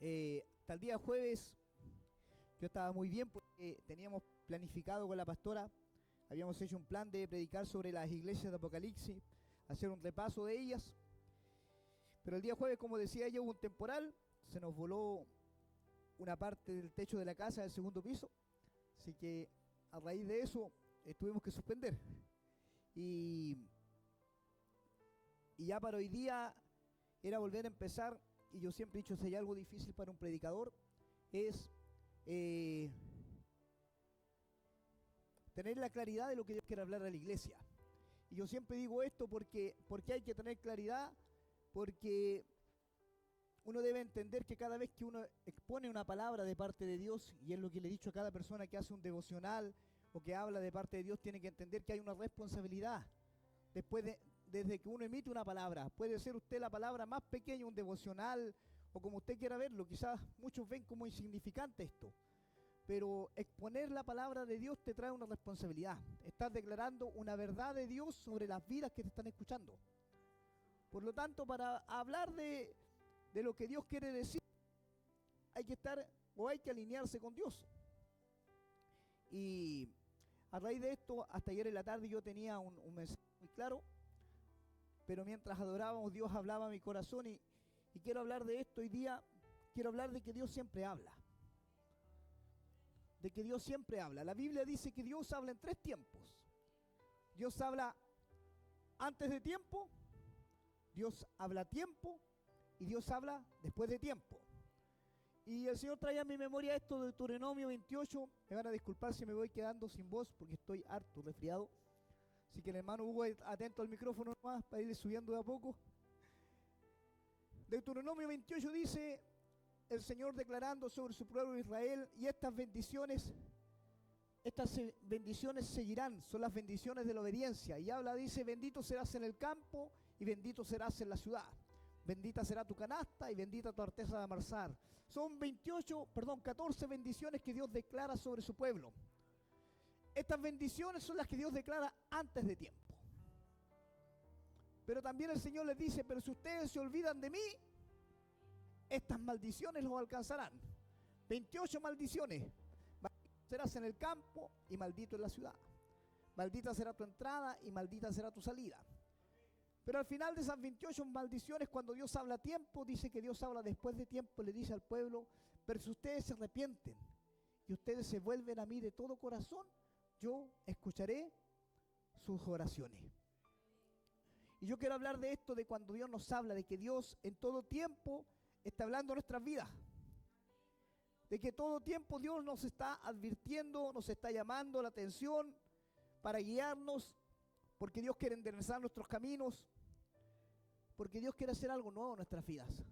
Hasta el día jueves yo estaba muy bien porque teníamos planificado con la pastora, habíamos hecho un plan de predicar sobre las iglesias de Apocalipsis, hacer un repaso de ellas, pero el día jueves, como decía yo, hubo un temporal, se nos voló una parte del techo de la casa del segundo piso, así que a raíz de eso tuvimos que suspender. Y, y ya para hoy día era volver a empezar, y yo siempre he dicho, si hay algo difícil para un predicador, es tener la claridad de lo que Dios quiere hablar a la iglesia. Y yo siempre digo esto porque hay que tener claridad, porque uno debe entender que cada vez que uno expone una palabra de parte de Dios, y es lo que le he dicho a cada persona que hace un devocional o que habla de parte de Dios, tiene que entender que hay una responsabilidad. Desde que uno emite una palabra, puede ser usted la palabra más pequeña, un devocional, o como usted quiera verlo, quizás muchos ven como insignificante esto, pero exponer la palabra de Dios te trae una responsabilidad. Estás declarando una verdad de Dios sobre las vidas que te están escuchando. Por lo tanto, para hablar de lo que Dios quiere decir, hay que estar o hay que alinearse con Dios. Y a raíz de esto, hasta ayer en la tarde yo tenía un mensaje muy claro, pero mientras adorábamos, Dios hablaba a mi corazón y quiero hablar de esto hoy día. Quiero hablar de que Dios siempre habla. De que Dios siempre habla. La Biblia dice que Dios habla en 3 tiempos. Dios habla antes de tiempo, Dios habla a tiempo y Dios habla después de tiempo. Y el Señor traía a mi memoria esto de Deuteronomio 28. Me van a disculpar si me voy quedando sin voz porque estoy harto resfriado. Así que el hermano Hugo, atento al micrófono nomás para ir subiendo de a poco. Deuteronomio 28 dice el Señor declarando sobre su pueblo Israel: y estas bendiciones seguirán, son las bendiciones de la obediencia. Y habla, dice: bendito serás en el campo y bendito serás en la ciudad. Bendita será tu canasta y bendita tu arteza de amasar. Son 14 bendiciones que Dios declara sobre su pueblo. Estas bendiciones son las que Dios declara antes de tiempo. Pero también el Señor les dice: pero si ustedes se olvidan de mí, estas maldiciones los alcanzarán. 28 maldiciones. Maldito serás en el campo y maldito en la ciudad. Maldita será tu entrada y maldita será tu salida. Pero al final de esas 28 maldiciones, cuando Dios habla a tiempo, dice que Dios habla después de tiempo, le dice al pueblo: pero si ustedes se arrepienten y ustedes se vuelven a mí de todo corazón, yo escucharé sus oraciones. Y yo quiero hablar de esto, de cuando Dios nos habla, de que Dios en todo tiempo está hablando en nuestras vidas. De que todo tiempo Dios nos está advirtiendo, nos está llamando la atención para guiarnos, porque Dios quiere enderezar nuestros caminos, porque Dios quiere hacer algo nuevo en nuestras vidas.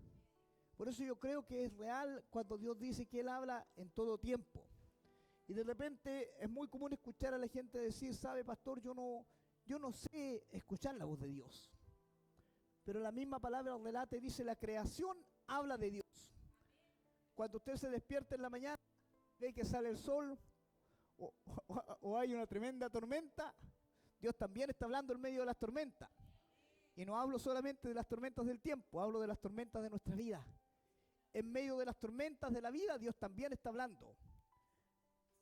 Por eso yo creo que es real cuando Dios dice que Él habla en todo tiempo. Y de repente es muy común escuchar a la gente decir: sabe, pastor, yo no sé escuchar la voz de Dios. Pero la misma palabra relata y dice: la creación habla de Dios. Cuando usted se despierta en la mañana, ve que sale el sol o hay una tremenda tormenta, Dios también está hablando en medio de las tormentas. Y no hablo solamente de las tormentas del tiempo, hablo de las tormentas de nuestra vida. En medio de las tormentas de la vida, Dios también está hablando.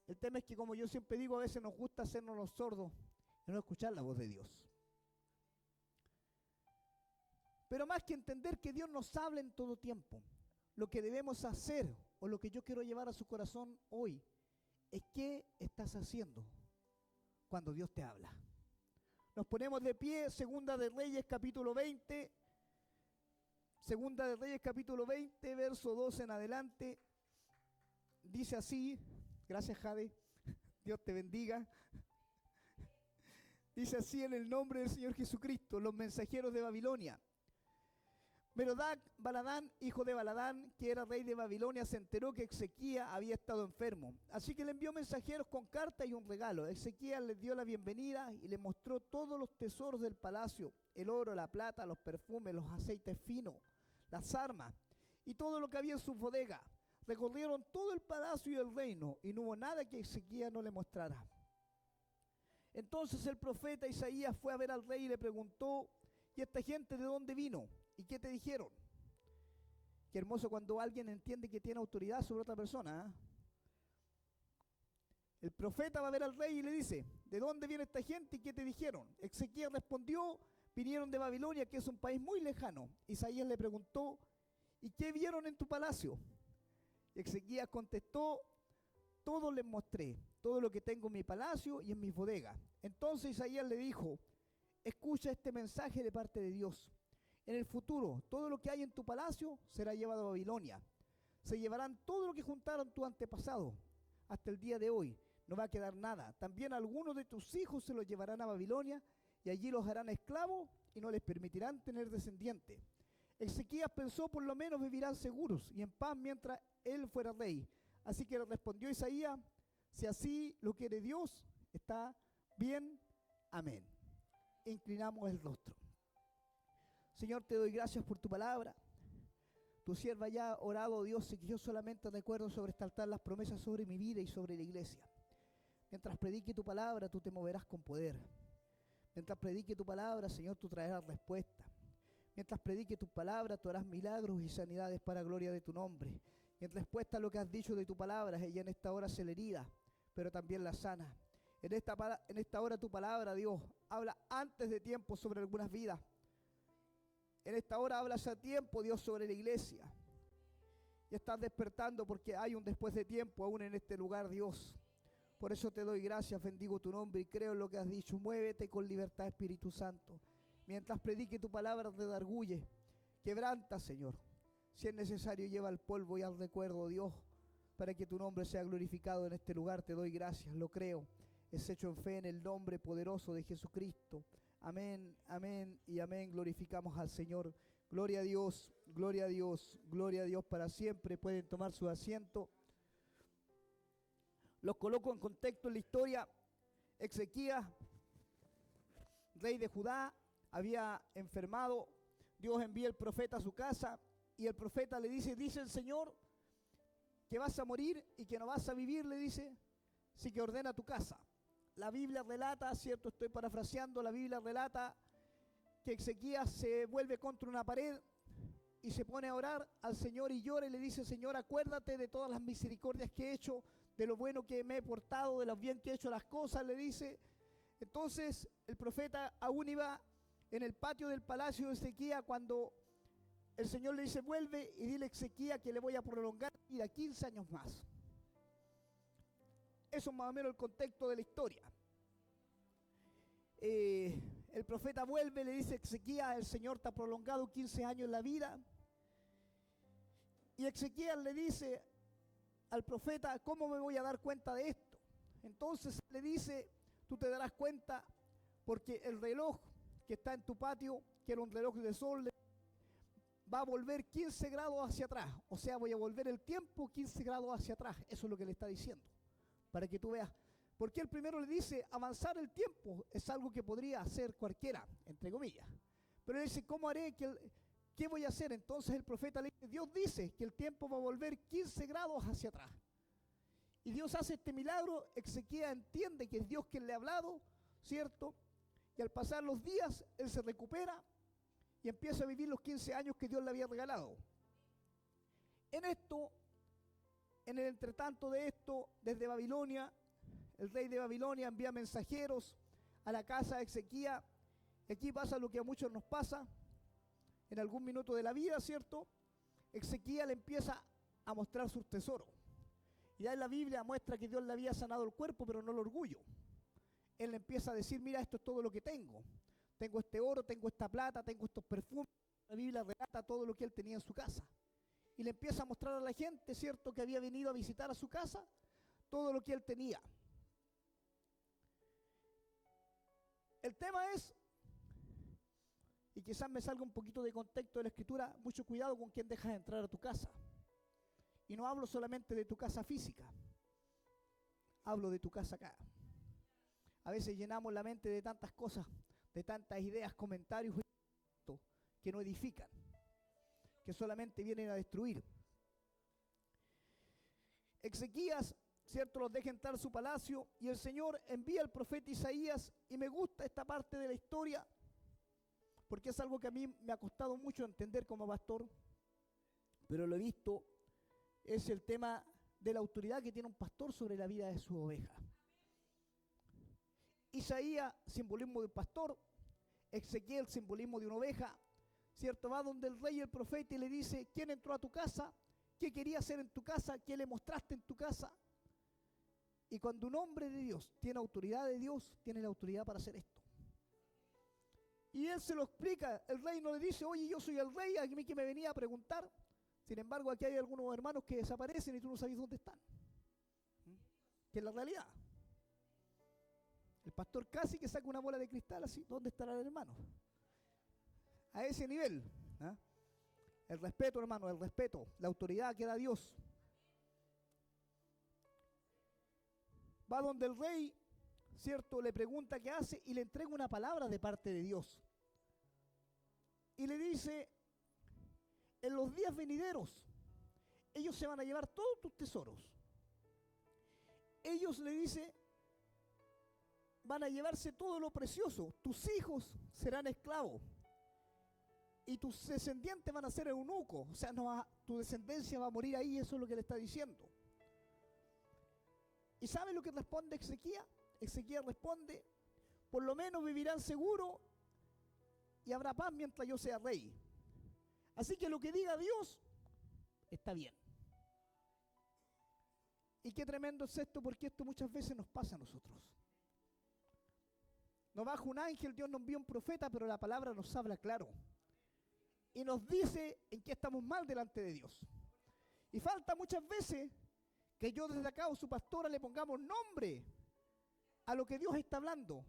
El tema es que, como yo siempre digo, a veces nos gusta hacernos los sordos y no escuchar la voz de Dios. Pero más que entender que Dios nos habla en todo tiempo, lo que debemos hacer, o lo que yo quiero llevar a su corazón hoy, es: ¿qué estás haciendo cuando Dios te habla? Nos ponemos de pie. Segunda de Reyes capítulo 20. Segunda de Reyes capítulo 20, verso 12 en adelante. Dice así. Gracias, Jade. Dios te bendiga. Dice así: en el nombre del Señor Jesucristo, los mensajeros de Babilonia. Baladán, hijo de Baladán, que era rey de Babilonia, se enteró que Ezequías había estado enfermo. Así que le envió mensajeros con carta y un regalo. Ezequías les dio la bienvenida y le mostró todos los tesoros del palacio: el oro, la plata, los perfumes, los aceites finos, las armas y todo lo que había en su bodega. Recorrieron todo el palacio y el reino, y no hubo nada que Ezequías no le mostrara. Entonces el profeta Isaías fue a ver al rey y le preguntó: ¿y esta gente de dónde vino? ¿Y qué te dijeron? Qué hermoso cuando alguien entiende que tiene autoridad sobre otra persona, ¿eh? El profeta va a ver al rey y le dice, ¿de dónde viene esta gente y qué te dijeron? Ezequías respondió, vinieron de Babilonia, que es un país muy lejano. Isaías le preguntó, ¿y qué vieron en tu palacio? Ezequías contestó, todo les mostré, todo lo que tengo en mi palacio y en mis bodegas. Entonces Isaías le dijo, escucha este mensaje de parte de Dios. En el futuro, todo lo que hay en tu palacio será llevado a Babilonia. Se llevarán todo lo que juntaron tus antepasados hasta el día de hoy. No va a quedar nada. También algunos de tus hijos se los llevarán a Babilonia y allí los harán esclavos y no les permitirán tener descendientes. Ezequías pensó, por lo menos vivirán seguros y en paz mientras él fuera rey. Así que le respondió Isaías, si así lo quiere Dios, está bien, amén. Inclinamos el rostro. Señor, te doy gracias por tu palabra. Tu sierva ya ha orado, Dios, y que yo solamente recuerdo sobre este altar las promesas sobre mi vida y sobre la iglesia. Mientras predique tu palabra, tú te moverás con poder. Mientras predique tu palabra, Señor, tú traerás respuesta. Mientras predique tu palabra, tú harás milagros y sanidades para gloria de tu nombre. Y en respuesta a lo que has dicho de tu palabra, ella en esta hora se le herida, pero también la sana. En esta hora tu palabra, Dios, habla antes de tiempo sobre algunas vidas. En esta hora hablas a tiempo, Dios, sobre la iglesia. Y estás despertando porque hay un después de tiempo aún en este lugar, Dios. Por eso te doy gracias, bendigo tu nombre y creo en lo que has dicho. Muévete con libertad, Espíritu Santo. Mientras predique tu palabra, redarguye. Quebranta, Señor. Si es necesario, lleva al polvo y al recuerdo, Dios, para que tu nombre sea glorificado en este lugar. Te doy gracias, lo creo. Es hecho en fe en el nombre poderoso de Jesucristo. Amén, amén y amén. Glorificamos al Señor. Gloria a Dios, gloria a Dios, gloria a Dios para siempre. Pueden tomar su asiento. Los coloco en contexto en la historia. Ezequías, rey de Judá, había enfermado. Dios envía el profeta a su casa y el profeta le dice el Señor que vas a morir y que no vas a vivir, le dice, sí que ordena tu casa. La Biblia relata, cierto, estoy parafraseando, la Biblia relata que Ezequías se vuelve contra una pared y se pone a orar al Señor y llora y le dice, Señor, acuérdate de todas las misericordias que he hecho, de lo bueno que me he portado, de lo bien que he hecho las cosas, le dice. Entonces el profeta aún iba en el patio del palacio de Ezequías cuando el Señor le dice, vuelve y dile a Ezequías que le voy a prolongar la vida 15 años más. Eso es más o menos el contexto de la historia. El profeta vuelve, le dice a Ezequías, el Señor te ha prolongado 15 años la vida. Y Ezequías le dice al profeta, ¿cómo me voy a dar cuenta de esto? Entonces le dice, tú te darás cuenta porque el reloj que está en tu patio, que era un reloj de sol, va a volver 15 grados hacia atrás. O sea, voy a volver el tiempo 15 grados hacia atrás. Eso es lo que le está diciendo. Para que tú veas. Porque el primero le dice, avanzar el tiempo es algo que podría hacer cualquiera, entre comillas. Pero él dice, ¿cómo haré? ¿Qué voy a hacer? Entonces el profeta le dice, Dios dice que el tiempo va a volver 15 grados hacia atrás. Y Dios hace este milagro. Ezequías entiende que es Dios quien le ha hablado, ¿cierto? Y al pasar los días, él se recupera y empieza a vivir los 15 años que Dios le había regalado. En el entretanto de esto, desde Babilonia, el rey de Babilonia envía mensajeros a la casa de Ezequías. Y aquí pasa lo que a muchos nos pasa en algún minuto de la vida, ¿cierto? Ezequías le empieza a mostrar sus tesoros. Y ya en la Biblia muestra que Dios le había sanado el cuerpo, pero no el orgullo. Él le empieza a decir, mira, esto es todo lo que tengo. Tengo este oro, tengo esta plata, tengo estos perfumes. La Biblia relata todo lo que él tenía en su casa. Y le empieza a mostrar a la gente, ¿cierto?, que había venido a visitar a su casa, todo lo que él tenía. El tema es, y quizás me salga un poquito de contexto de la escritura, mucho cuidado con quién dejas entrar a tu casa. Y no hablo solamente de tu casa física, hablo de tu casa acá. A veces llenamos la mente de tantas cosas, de tantas ideas, comentarios que no edifican, que solamente vienen a destruir. Ezequías, ¿cierto?, los deja entrar a su palacio y el Señor envía al profeta Isaías, y me gusta esta parte de la historia porque es algo que a mí me ha costado mucho entender como pastor, pero lo he visto, es el tema de la autoridad que tiene un pastor sobre la vida de su oveja. Isaías, simbolismo de un pastor. Ezequiel, simbolismo de una oveja. ¿Cierto? Va donde el rey y el profeta y le dice: ¿quién entró a tu casa? ¿Qué quería hacer en tu casa? ¿Qué le mostraste en tu casa? Y cuando un hombre de Dios tiene autoridad de Dios, tiene la autoridad para hacer esto. Y él se lo explica. El rey no le dice: oye, yo soy el rey, a mí que me venía a preguntar. Sin embargo, aquí hay algunos hermanos que desaparecen y tú no sabes dónde están. Que es la realidad. El pastor casi que saca una bola de cristal así: ¿dónde estará el hermano? A ese nivel. ¿Ah? El respeto, hermano, el respeto, la autoridad que da Dios. Va donde el rey, ¿cierto? Le pregunta qué hace y le entrega una palabra de parte de Dios. Y le dice: en los días venideros, ellos se van a llevar todos tus tesoros. Ellos, le dice, van a llevarse todo lo precioso. Tus hijos serán esclavos. Y tus descendientes van a ser eunucos. O sea, tu descendencia va a morir ahí, eso es lo que le está diciendo. ¿Y sabe lo que responde Ezequiel? Ezequiel responde: por lo menos vivirán seguros y habrá paz mientras yo sea rey. Así que lo que diga Dios está bien. Y qué tremendo es esto, porque esto muchas veces nos pasa a nosotros. Nos baja un ángel, Dios nos envía un profeta, pero la palabra nos habla claro. Y nos dice en qué estamos mal delante de Dios. Y falta muchas veces que yo desde acá o su pastora le pongamos nombre a lo que Dios está hablando.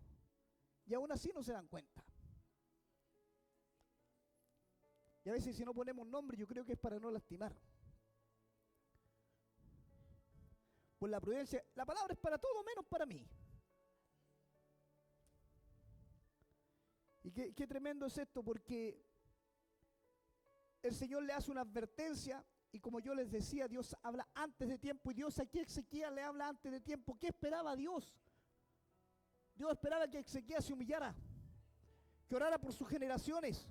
Y aún así no se dan cuenta. Y a veces si no ponemos nombre, yo creo que es para no lastimar. Por la prudencia, la palabra es para todo menos para mí. Y qué tremendo es esto, porque el Señor le hace una advertencia, y como yo les decía, Dios habla antes de tiempo, y Dios aquí a Ezequiel le habla antes de tiempo. ¿Qué esperaba Dios? Dios esperaba que Ezequiel se humillara, que orara por sus generaciones,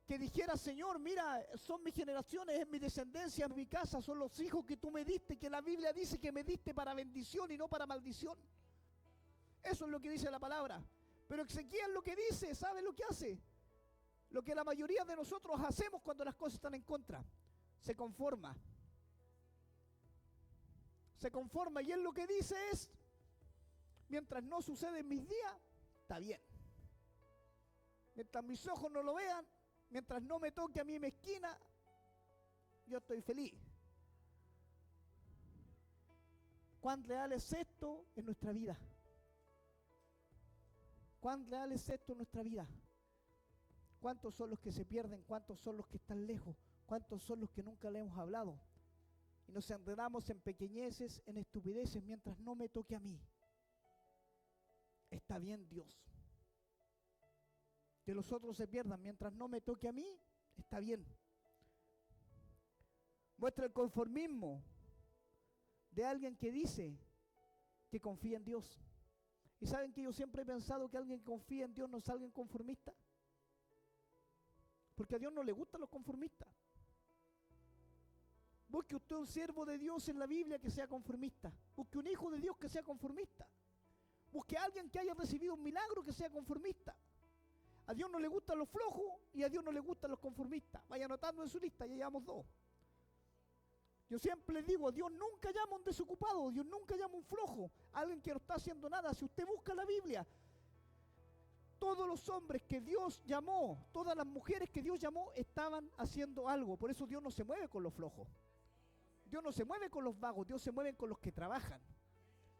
que dijera: Señor, mira, son mis generaciones, es mi descendencia, es mi casa, son los hijos que tú me diste, que la Biblia dice que me diste para bendición y no para maldición. Eso es lo que dice la palabra. Pero Ezequiel lo que dice, ¿sabe lo que hace? Lo que la mayoría de nosotros hacemos cuando las cosas están en contra: se conforma. Se conforma, y él lo que dice es: mientras no sucede en mis días, está bien. Mientras mis ojos no lo vean, mientras no me toque a mí en mi esquina, yo estoy feliz. ¿Cuán real es esto en nuestra vida? ¿Cuán real es esto en nuestra vida? ¿Cuántos son los que se pierden? ¿Cuántos son los que están lejos? ¿Cuántos son los que nunca le hemos hablado? Y nos enredamos en pequeñeces, en estupideces, mientras no me toque a mí. Está bien, Dios. Que los otros se pierdan, mientras no me toque a mí, está bien. Muestra el conformismo de alguien que dice que confía en Dios. ¿Y saben que yo siempre he pensado que alguien que confía en Dios no es alguien conformista? Porque a Dios no le gustan los conformistas. Busque usted un siervo de Dios en la Biblia que sea conformista. Busque un hijo de Dios que sea conformista. Busque a alguien que haya recibido un milagro que sea conformista. A Dios no le gustan los flojos y a Dios no le gustan los conformistas. Vaya anotando en su lista, ya llevamos 2. Yo siempre les digo: Dios nunca llama a un desocupado, Dios nunca llama a un flojo, a alguien que no está haciendo nada. Si usted busca la Biblia, todos los hombres que Dios llamó, todas las mujeres que Dios llamó, estaban haciendo algo. Por eso Dios no se mueve con los flojos. Dios no se mueve con los vagos, Dios se mueve con los que trabajan.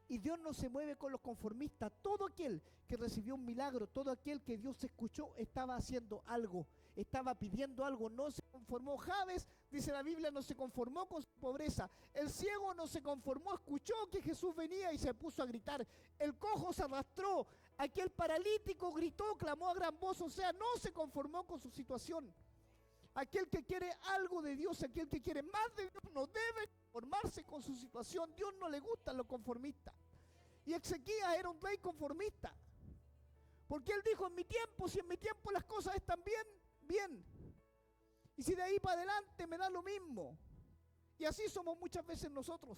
Y Dios no se mueve con los conformistas. Todo aquel que recibió un milagro, todo aquel que Dios escuchó, estaba haciendo algo, estaba pidiendo algo, no se conformó. Jabes, dice la Biblia, no se conformó con su pobreza. El ciego no se conformó, escuchó que Jesús venía y se puso a gritar. El cojo se arrastró, aquel paralítico gritó, clamó a gran voz. O sea, no se conformó con su situación. Aquel que quiere algo de Dios, aquel que quiere más de Dios, no debe conformarse con su situación. Dios no le gustan los conformistas. Y Ezequías era un rey conformista. Porque él dijo: en mi tiempo, si en mi tiempo las cosas están bien, bien. Y si de ahí para adelante me da lo mismo. Y así somos muchas veces nosotros.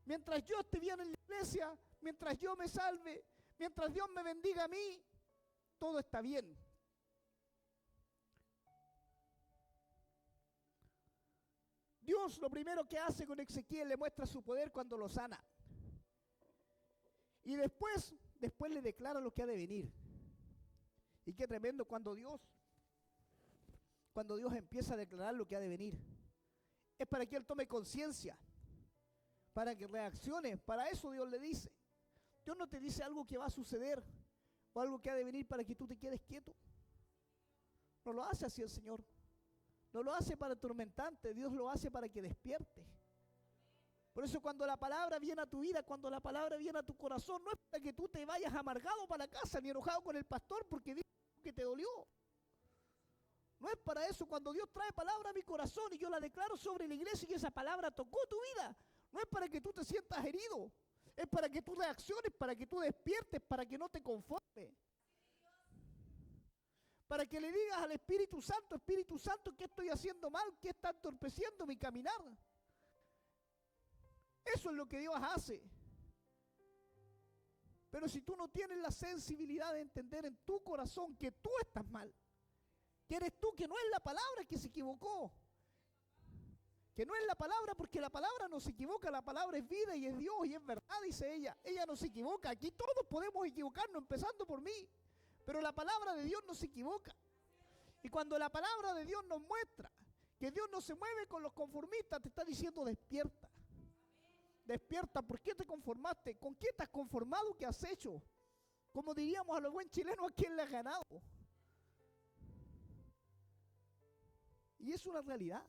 Mientras yo esté bien en la iglesia, mientras yo me salve, mientras Dios me bendiga a mí, todo está bien. Dios lo primero que hace con Ezequiel, le muestra su poder cuando lo sana. Y después le declara lo que ha de venir. Y qué tremendo cuando Dios empieza a declarar lo que ha de venir. Es para que él tome conciencia, para que reaccione. Para eso Dios le dice. Dios no te dice algo que va a suceder o algo que ha de venir para que tú te quedes quieto. No lo hace así el Señor. No lo hace para atormentarte, Dios lo hace para que despiertes. Por eso cuando la palabra viene a tu vida, cuando la palabra viene a tu corazón, no es para que tú te vayas amargado para casa, ni enojado con el pastor porque dijo que te dolió. No es para eso. Cuando Dios trae palabra a mi corazón y yo la declaro sobre la iglesia y esa palabra tocó tu vida, no es para que tú te sientas herido, es para que tú reacciones, para que tú despiertes, para que no te conformes. Para que le digas al Espíritu Santo, ¿qué estoy haciendo mal? ¿Qué está entorpeciendo mi caminar? Eso es lo que Dios hace. Pero si tú no tienes la sensibilidad de entender en tu corazón que tú estás mal, que eres tú, que no es la palabra que se equivocó, que no es la palabra, porque la palabra no se equivoca, la palabra es vida y es Dios y es verdad, dice ella no se equivoca. Aquí todos podemos equivocarnos, empezando por mí. Pero la palabra de Dios no se equivoca. Y cuando la palabra de Dios nos muestra que Dios no se mueve con los conformistas, te está diciendo despierta. Despierta, ¿por qué te conformaste? ¿Con qué te has conformado? ¿Qué has hecho? Como diríamos a los buen chilenos, ¿a quién le has ganado? Y es una realidad.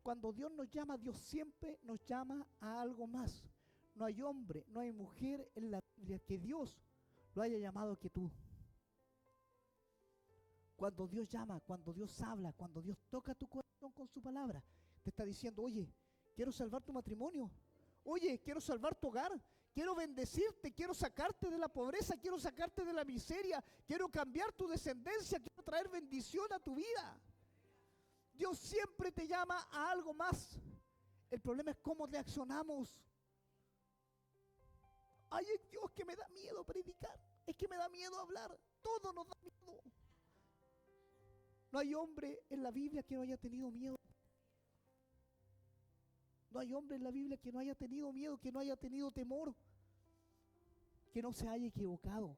Cuando Dios nos llama, Dios siempre nos llama a algo más. No hay hombre, no hay mujer en la Biblia que Dios lo haya llamado que tú. Cuando Dios llama, cuando Dios habla, cuando Dios toca tu corazón con su palabra, te está diciendo, oye, quiero salvar tu matrimonio, oye, quiero salvar tu hogar, quiero bendecirte, quiero sacarte de la pobreza, quiero sacarte de la miseria, quiero cambiar tu descendencia, quiero traer bendición a tu vida. Dios siempre te llama a algo más. El problema es cómo reaccionamos. Ay, es Dios, que me da miedo predicar, es que me da miedo hablar, todo nos da miedo. No hay hombre en la Biblia que no haya tenido miedo. No hay hombre en la Biblia que no haya tenido miedo, que no haya tenido temor, que no se haya equivocado.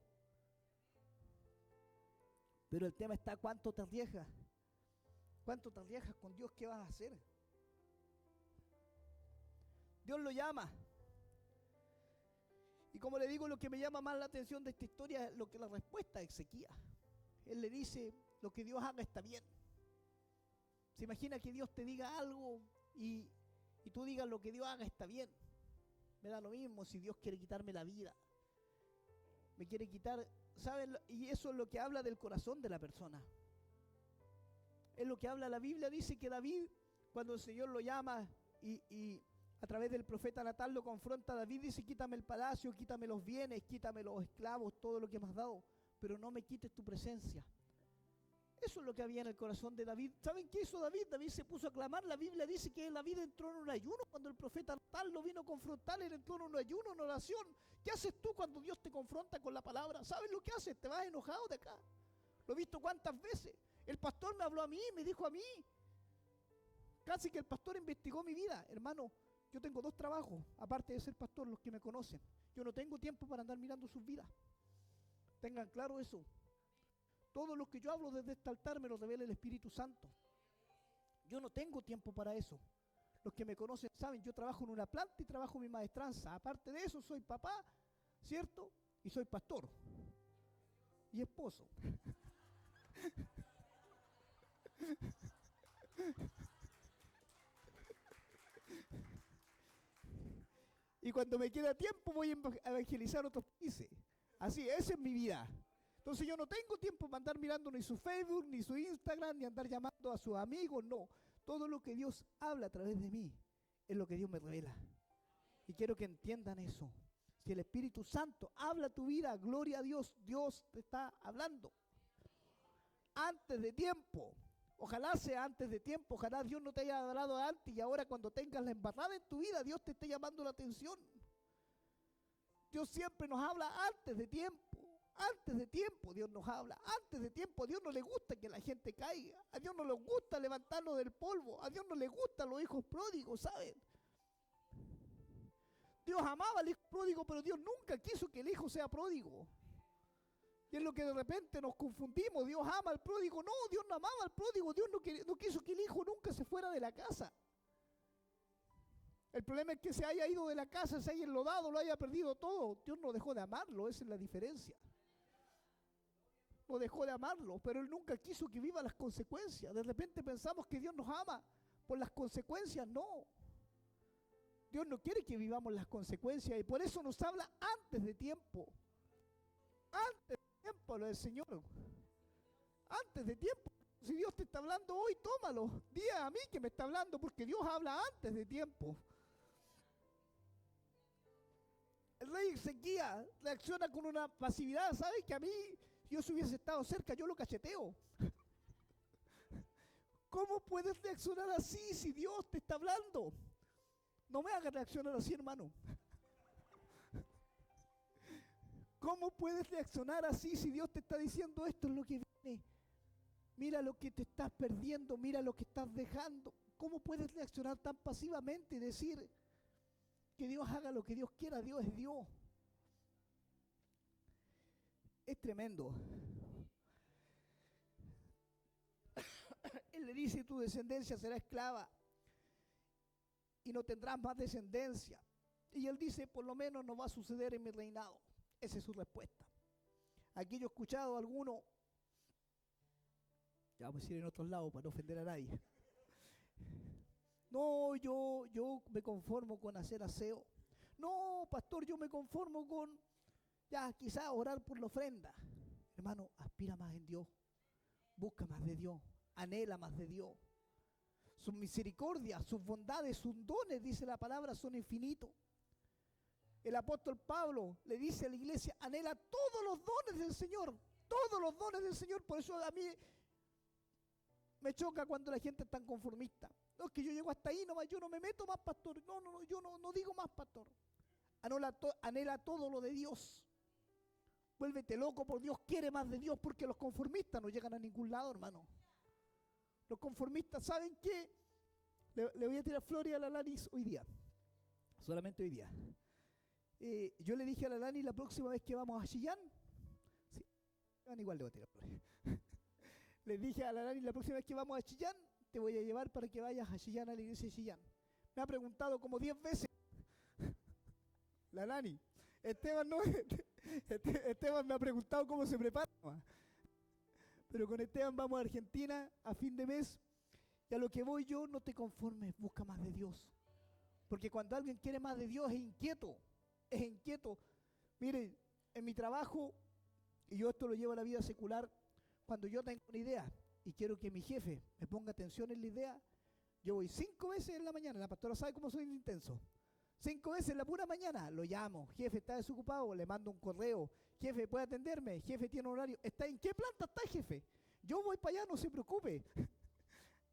Pero el tema está, ¿cuánto te arriesgas? ¿Cuánto te arriesgas con Dios? ¿Qué vas a hacer? Dios lo llama. Y como le digo, lo que me llama más la atención de esta historia es lo que la respuesta de Ezequías. Él le dice, lo que Dios haga está bien. Se imagina que Dios te diga algo y tú digas, lo que Dios haga está bien. Me da lo mismo si Dios quiere quitarme la vida. Me quiere quitar, ¿saben? Y eso es lo que habla del corazón de la persona. Es lo que habla la Biblia. Dice que David, cuando el Señor lo llama y a través del profeta Natán lo confronta, David dice, quítame el palacio, quítame los bienes, quítame los esclavos, todo lo que me has dado, pero no me quites tu presencia. Eso es lo que había en el corazón de David. ¿Saben qué hizo David? David se puso a clamar. La Biblia dice que David entró en un ayuno. Cuando el profeta Natán lo vino a confrontar, él entró en un ayuno, en oración. ¿Qué haces tú cuando Dios te confronta con la palabra? ¿Sabes lo que haces? Te vas enojado de acá. Lo he visto cuántas veces. El pastor me habló a mí, me dijo a mí. Casi que el pastor investigó mi vida. Hermano, yo tengo 2 trabajos, aparte de ser pastor, los que me conocen. Yo no tengo tiempo para andar mirando sus vidas. Tengan claro eso. Todo lo que yo hablo desde este altar me lo revela el Espíritu Santo. Yo no tengo tiempo para eso. Los que me conocen saben, yo trabajo en una planta y trabajo en mi maestranza. Aparte de eso, soy papá, ¿cierto? Y soy pastor. Y esposo. Y cuando me queda tiempo voy a evangelizar otros países. Así, esa es mi vida. Entonces yo no tengo tiempo para andar mirando ni su Facebook, ni su Instagram, ni andar llamando a sus amigos, no. Todo lo que Dios habla a través de mí es lo que Dios me revela. Y quiero que entiendan eso. Si el Espíritu Santo habla tu vida, gloria a Dios, Dios te está hablando. antes de tiempo. Ojalá sea antes de tiempo, ojalá Dios no te haya hablado antes y ahora cuando tengas la embarrada en tu vida, Dios te esté llamando la atención. Dios siempre nos habla antes de tiempo. Antes de tiempo Dios nos habla, antes de tiempo. A Dios no le gusta que la gente caiga, a Dios no le gusta levantarnos del polvo, a Dios no le gustan los hijos pródigos, ¿saben? Dios amaba al hijo pródigo, pero Dios nunca quiso que el hijo sea pródigo. Y es lo que de repente nos confundimos. Dios ama al pródigo. No, Dios no amaba al pródigo. Dios no quiso que el hijo nunca se fuera de la casa. El problema es que se haya ido de la casa, se haya enlodado, lo haya perdido todo. Dios no dejó de amarlo, esa es la diferencia. No dejó de amarlo, pero Él nunca quiso que viva las consecuencias. De repente pensamos que Dios nos ama por las consecuencias. No. Dios no quiere que vivamos las consecuencias y por eso nos habla antes de tiempo. Antes de tiempo, lo del Señor. Antes de tiempo. Si Dios te está hablando hoy, tómalo. Di a mí que me está hablando porque Dios habla antes de tiempo. El rey Ezequías reacciona con una pasividad. ¿Sabes que a mí, si yo hubiese estado cerca, yo lo cacheteo? ¿Cómo puedes reaccionar así si Dios te está hablando? No me hagas reaccionar así, hermano. ¿Cómo puedes reaccionar así si Dios te está diciendo esto es lo que viene? Mira lo que te estás perdiendo, mira lo que estás dejando. ¿Cómo puedes reaccionar tan pasivamente y decir que Dios haga lo que Dios quiera? Dios es Dios. Es tremendo. Él le dice, tu descendencia será esclava y no tendrás más descendencia. Y él dice, por lo menos no va a suceder en mi reinado. Esa es su respuesta. Aquí yo he escuchado a alguno, ya vamos a decir en otros lados para no ofender a nadie. No, yo me conformo con hacer aseo. No, pastor, yo me conformo con, ya quizás orar por la ofrenda. Hermano, aspira más en Dios. Busca más de Dios. Anhela más de Dios. Sus misericordias, sus bondades, sus dones, dice la palabra, son infinitos. El apóstol Pablo le dice a la iglesia, anhela todos los dones del Señor. Todos los dones del Señor. Por eso a mí me choca cuando la gente es tan conformista. No, es que yo llego hasta ahí nomás, yo no me meto más, pastor. No, yo no digo más, pastor. Anhela todo lo de Dios. Vuélvete loco por Dios, quiere más de Dios, porque los conformistas no llegan a ningún lado, hermano. Los conformistas, ¿saben qué? Le voy a tirar flores a la Lanis hoy día. Solamente hoy día. Yo le dije a la Lani la próxima vez que vamos a Chillán, sí, igual le voy a tirar flores. Le dije a la Lani la próxima vez que vamos a Chillán, te voy a llevar para que vayas a Chillán, a la iglesia de Chillán. Me ha preguntado como 10 veces. La Lani. Esteban me ha preguntado cómo se prepara. Pero con Esteban vamos a Argentina a fin de mes. Y a lo que voy yo, no te conformes, busca más de Dios. Porque cuando alguien quiere más de Dios es inquieto. Es inquieto. Miren, en mi trabajo, y yo esto lo llevo a la vida secular, cuando yo tengo una idea y quiero que mi jefe me ponga atención en la idea, yo voy 5 veces en la mañana, la pastora sabe cómo soy de intenso, 5 veces en la pura mañana, lo llamo, jefe, ¿está desocupado? Le mando un correo, jefe, ¿puede atenderme? Jefe, ¿tiene horario? ¿En qué planta está, jefe? Yo voy para allá, no se preocupe.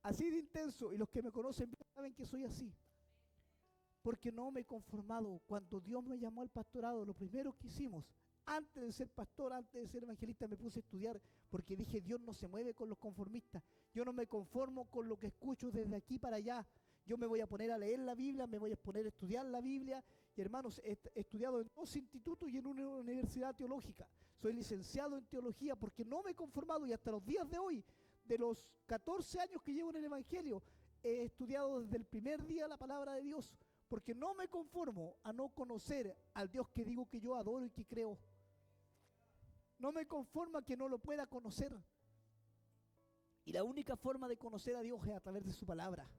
Así de intenso, y los que me conocen saben que soy así. Porque no me he conformado. Cuando Dios me llamó al pastorado, lo primero que hicimos, antes de ser pastor, antes de ser evangelista, me puse a estudiar, porque dije, Dios no se mueve con los conformistas. Yo no me conformo con lo que escucho desde aquí para allá. Yo me voy a poner a leer la Biblia, me voy a poner a estudiar la Biblia. Y hermanos, he estudiado en 2 institutos y en una universidad teológica. Soy licenciado en teología porque no me he conformado y hasta los días de hoy, de los 14 años que llevo en el Evangelio, he estudiado desde el primer día la palabra de Dios. Porque no me conformo a no conocer al Dios que digo que yo adoro y que creo. No me conformo a que no lo pueda conocer. Y la única forma de conocer a Dios es a través de su palabra.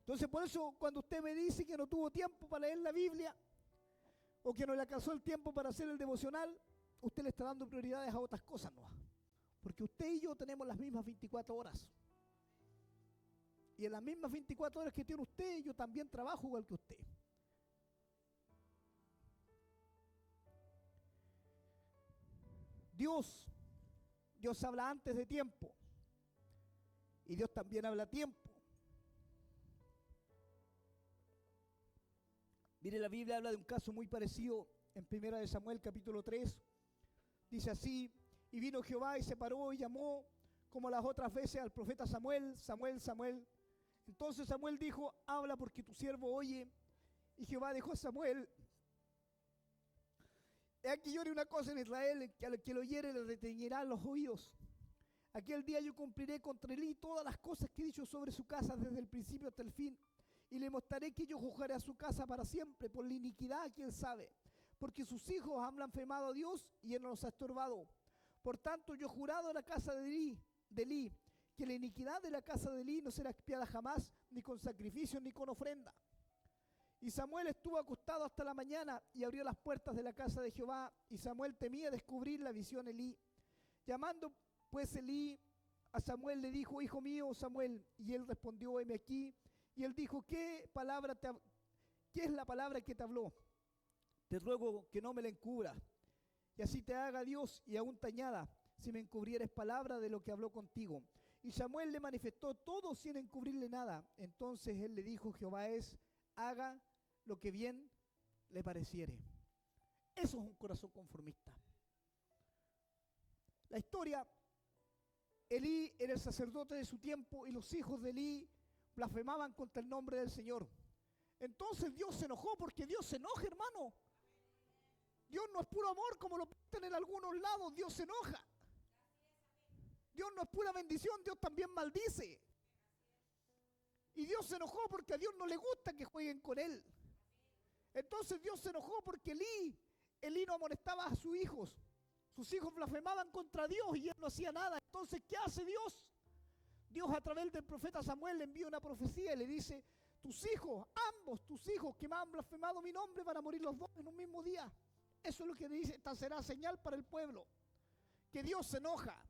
Entonces por eso cuando usted me dice que no tuvo tiempo para leer la Biblia o que no le alcanzó el tiempo para hacer el devocional, usted le está dando prioridades a otras cosas, ¿no? Porque usted y yo tenemos las mismas 24 horas. Y en las mismas 24 horas que tiene usted, yo también trabajo igual que usted. Dios habla antes de tiempo. Y Dios también habla a tiempo. Mire, la Biblia habla de un caso muy parecido en 1 de Samuel capítulo 3. Dice así: y vino Jehová y se paró y llamó como las otras veces al profeta Samuel, Samuel, Samuel. Entonces Samuel dijo: habla, porque tu siervo oye. Y Jehová dijo a Samuel: he aquí yo haré una cosa en Israel, que al que lo oyere le reteñirán los oídos. Aquel día yo cumpliré contra Elí todas las cosas que he dicho sobre su casa desde el principio hasta el fin, y le mostraré que yo juzgaré a su casa para siempre por la iniquidad, quién sabe, porque sus hijos han blasfemado a Dios y él no los ha estorbado. Por tanto, yo he jurado a la casa de Elí, que la iniquidad de la casa de Elí no será expiada jamás, ni con sacrificio ni con ofrenda. Y Samuel estuvo acostado hasta la mañana y abrió las puertas de la casa de Jehová, y Samuel temía descubrir la visión Elí. Llamando pues Elí a Samuel, le dijo: hijo mío Samuel. Y él respondió: heme aquí. Y él dijo: ¿qué es la palabra que te habló? Te ruego que no me la encubras, y así te haga Dios y aún te añada, si me encubrieres palabra de lo que habló contigo. Y Samuel le manifestó todo sin encubrirle nada. Entonces él le dijo: Jehová es, haga lo que bien le pareciere. Eso es un corazón conformista. La historia: Elí era el sacerdote de su tiempo y los hijos de Elí blasfemaban contra el nombre del Señor. Entonces Dios se enojó, porque Dios se enoja, hermano. Dios no es puro amor como lo pintan en algunos lados. Dios se enoja. Dios no es pura bendición, Dios también maldice. Y Dios se enojó porque a Dios no le gusta que jueguen con Él. Entonces Dios se enojó porque Elí no amonestaba a sus hijos. Sus hijos blasfemaban contra Dios y él no hacía nada. Entonces, ¿qué hace Dios? Dios, a través del profeta Samuel, le envía una profecía y le dice: tus hijos, ambos tus hijos que me han blasfemado mi nombre, van a morir los dos en un mismo día. Eso es lo que dice: esta será señal para el pueblo. Que Dios se enoja.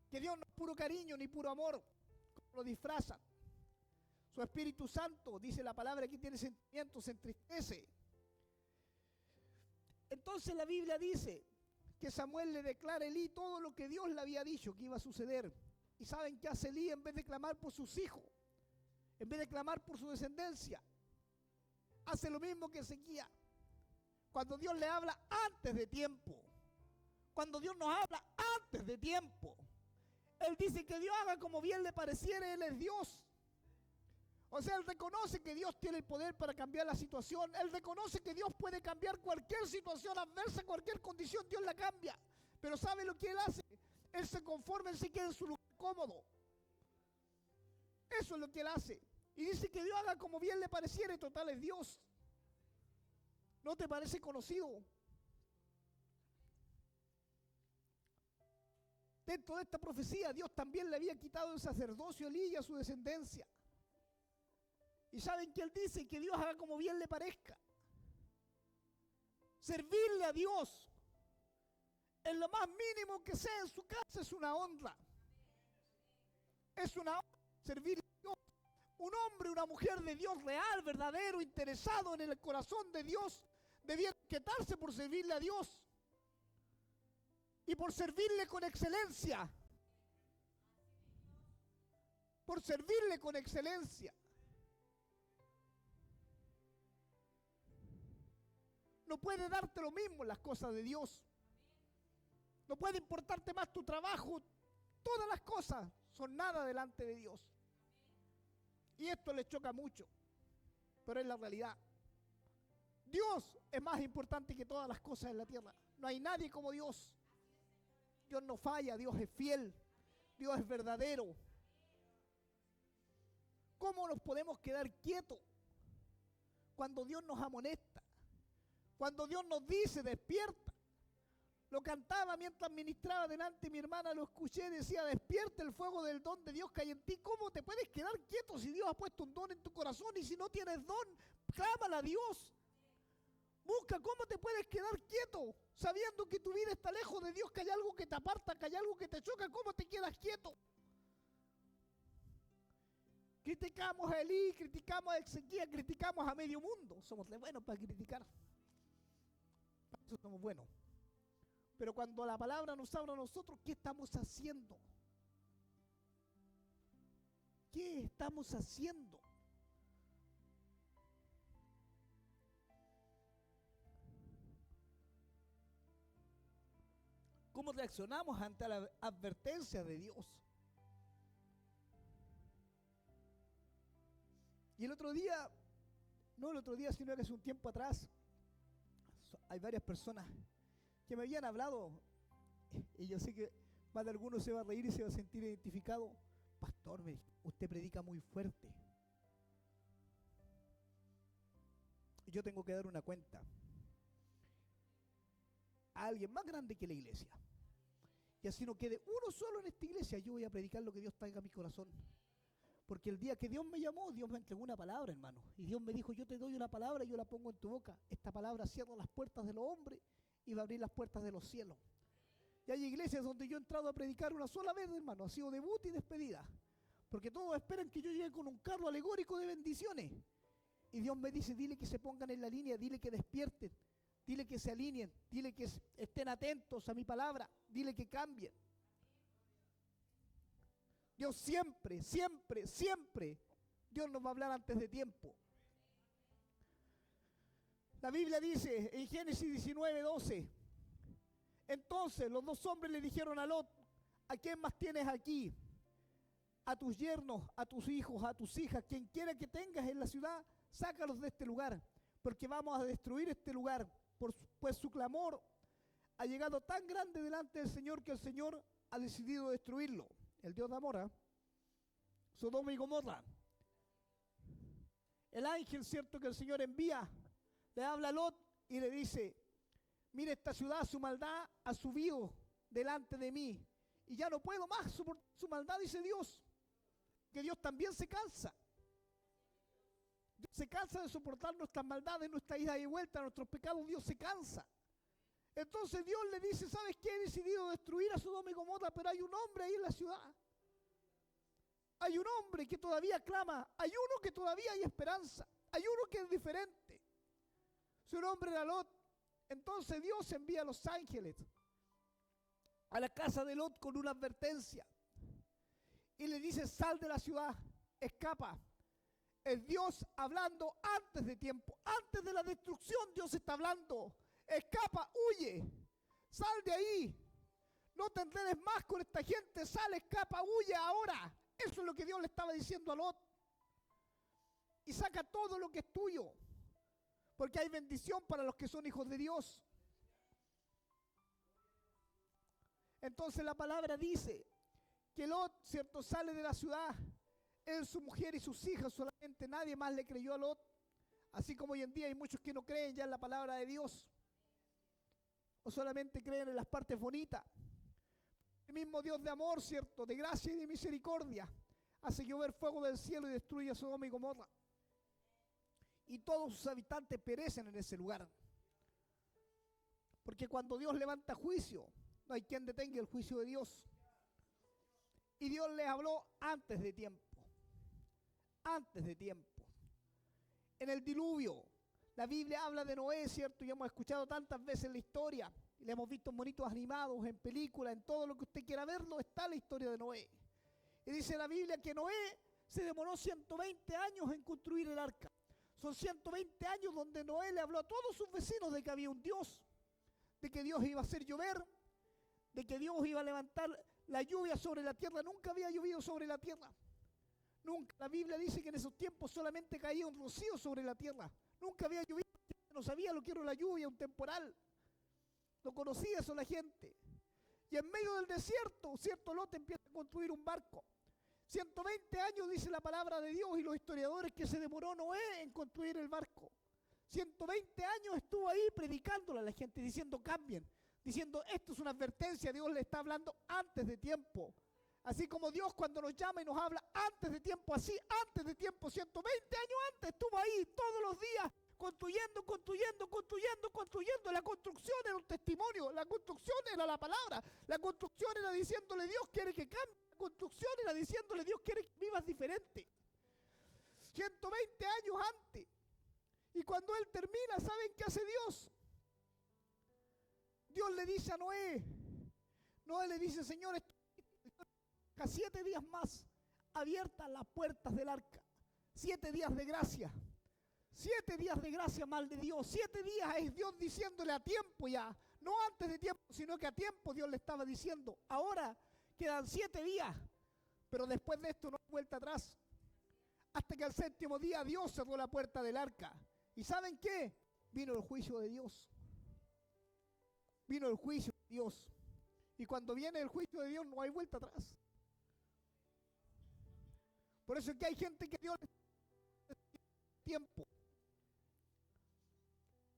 Que Dios no es puro cariño ni puro amor, como lo disfrazan. Su Espíritu Santo, dice la palabra, que tiene sentimientos, se entristece. Entonces la Biblia dice que Samuel le declara a Elí todo lo que Dios le había dicho que iba a suceder. ¿Y saben qué hace Elí? En vez de clamar por sus hijos, en vez de clamar por su descendencia, hace lo mismo que Ezequías. Cuando Dios le habla antes de tiempo, cuando Dios nos habla antes de tiempo, Él dice que Dios haga como bien le pareciere. Él es Dios. O sea, Él reconoce que Dios tiene el poder para cambiar la situación. Él reconoce que Dios puede cambiar cualquier situación adversa, cualquier condición, Dios la cambia. Pero ¿sabe lo que Él hace? Él se conforma, Él se queda en su lugar cómodo. Eso es lo que Él hace. Y dice que Dios haga como bien le pareciere. Total, es Dios. ¿No te parece conocido? Dentro de esta profecía, Dios también le había quitado el sacerdocio a Elí y a su descendencia. Y saben que Él dice: que Dios haga como bien le parezca. Servirle a Dios en lo más mínimo que sea en su casa es una honra. Es una honra servirle a Dios. Un hombre, una mujer de Dios real, verdadero, interesado en el corazón de Dios, debía inquietarse por servirle a Dios y por servirle con excelencia. Por servirle con excelencia. No puede darte lo mismo las cosas de Dios. No puede importarte más tu trabajo. Todas las cosas son nada delante de Dios. Y esto les choca mucho, pero es la realidad. Dios es más importante que todas las cosas en la tierra. No hay nadie como Dios. Dios no falla, Dios es fiel, Dios es verdadero. ¿Cómo nos podemos quedar quietos cuando Dios nos amonesta? Cuando Dios nos dice: despierta. Lo cantaba mientras ministraba delante de mi hermana, lo escuché, decía: despierta el fuego del don de Dios que hay en ti. ¿Cómo te puedes quedar quieto si Dios ha puesto un don en tu corazón? Y si no tienes don, clámala a Dios. Busca cómo te puedes quedar quieto sabiendo que tu vida está lejos de Dios, que hay algo que te aparta, que hay algo que te choca. ¿Cómo te quedas quieto? Criticamos a Elí, criticamos a Ezequías, criticamos a medio mundo. Somos buenos para criticar. Para eso somos buenos. Pero cuando la palabra nos habla a nosotros, ¿qué estamos haciendo? ¿Qué estamos haciendo? ¿Cómo reaccionamos ante la advertencia de Dios? Y el otro día, no el otro día, sino que hace un tiempo atrás, hay varias personas que me habían hablado, y yo sé que más de alguno se va a reír y se va a sentir identificado. Pastor, usted predica muy fuerte. Yo tengo que dar una cuenta a alguien más grande que la iglesia. Y así no quede uno solo en esta iglesia, yo voy a predicar lo que Dios traiga a mi corazón. Porque el día que Dios me llamó, Dios me entregó una palabra, hermano. Y Dios me dijo, yo te doy una palabra y yo la pongo en tu boca. Esta palabra cierra las puertas de los hombres y va a abrir las puertas de los cielos. Y hay iglesias donde yo he entrado a predicar una sola vez, hermano. Ha sido debut y despedida. Porque todos esperan que yo llegue con un carro alegórico de bendiciones. Y Dios me dice, dile que se pongan en la línea, dile que despierten, dile que se alineen, dile que estén atentos a mi palabra, dile que cambien. Dios siempre, siempre, siempre, Dios nos va a hablar antes de tiempo. La Biblia dice en Génesis 19:12, entonces los dos hombres le dijeron a Lot, ¿a quién más tienes aquí? A tus yernos, a tus hijos, a tus hijas, quien quiera que tengas en la ciudad, sácalos de este lugar, porque vamos a destruir este lugar, pues su clamor ha llegado tan grande delante del Señor que el Señor ha decidido destruirlo. El Dios de Amor, Sodoma y Gomorra. El ángel, cierto, que el Señor envía, le habla a Lot y le dice, mire, esta ciudad, su maldad ha subido delante de mí y ya no puedo más soportar su maldad, dice Dios. Que Dios también se cansa. Dios se cansa de soportar nuestras maldades, nuestra ida y vuelta, nuestros pecados. Dios se cansa. Entonces Dios le dice, ¿sabes qué? He decidido destruir a Sodoma y Gomorra, pero hay un hombre ahí en la ciudad. Hay un hombre que todavía clama. Hay uno que todavía hay esperanza. Hay uno que es diferente. Su nombre era Lot. Entonces Dios envía a los ángeles a la casa de Lot con una advertencia. Y le dice, sal de la ciudad, escapa. Es Dios hablando antes de tiempo. Antes de la destrucción Dios está hablando. Escapa, huye. Sal de ahí. No te enredes más con esta gente. Sal, escapa, huye ahora. Eso es lo que Dios le estaba diciendo a Lot. Y saca todo lo que es tuyo. Porque hay bendición para los que son hijos de Dios. Entonces la palabra dice que Lot, cierto, sale de la ciudad. Él, su mujer y sus hijas solamente, nadie más le creyó a Lot. Así como hoy en día hay muchos que no creen ya en la palabra de Dios. O solamente creen en las partes bonitas. El mismo Dios de amor, cierto, de gracia y de misericordia, hace llover fuego del cielo y destruye a Sodoma y Gomorra. Y todos sus habitantes perecen en ese lugar. Porque cuando Dios levanta juicio, no hay quien detenga el juicio de Dios. Y Dios les habló antes de tiempo. Antes de tiempo. En el diluvio, la Biblia habla de Noé, ¿cierto? Y hemos escuchado tantas veces la historia. Y la hemos visto en monitos animados, en películas, en todo lo que usted quiera verlo, está la historia de Noé. Y dice la Biblia que Noé se demoró 120 años en construir el arca. Son 120 años donde Noé le habló a todos sus vecinos de que había un Dios, de que Dios iba a hacer llover, de que Dios iba a levantar la lluvia sobre la tierra. Nunca había llovido sobre la tierra. Nunca. La Biblia dice que en esos tiempos solamente caía un rocío sobre la tierra. Nunca había llovido. No sabía lo que era la lluvia, un temporal. No conocía eso la gente. Y en medio del desierto, cierto, Lot empieza a construir un barco. 120 años dice la palabra de Dios y los historiadores que se demoró Noé en construir el barco. 120 años estuvo ahí predicándole a la gente, diciendo cambien, diciendo esto es una advertencia, Dios le está hablando antes de tiempo. Así como Dios cuando nos llama y nos habla antes de tiempo, así antes de tiempo, 120 años antes estuvo ahí todos los días construyendo, construyendo, construyendo, construyendo. La construcción era un testimonio, la construcción era la palabra, la construcción era diciéndole Dios quiere que cambie, la construcción era diciéndole Dios quiere que vivas diferente. 120 años antes. Y cuando Él termina, ¿saben qué hace Dios? Dios le dice a Noé, Noé le dice, Señor, a 7 días más abiertas las puertas del arca. 7 días de gracia. 7 días de gracia mal de Dios. 7 días es Dios diciéndole a tiempo ya. No antes de tiempo, sino que a tiempo Dios le estaba diciendo. Ahora quedan 7 días. Pero después de esto no hay vuelta atrás. Hasta que al 7º día Dios cerró la puerta del arca. ¿Y saben qué? Vino el juicio de Dios. Vino el juicio de Dios. Y cuando viene el juicio de Dios no hay vuelta atrás. Por eso es que hay gente que Dios le da tiempo.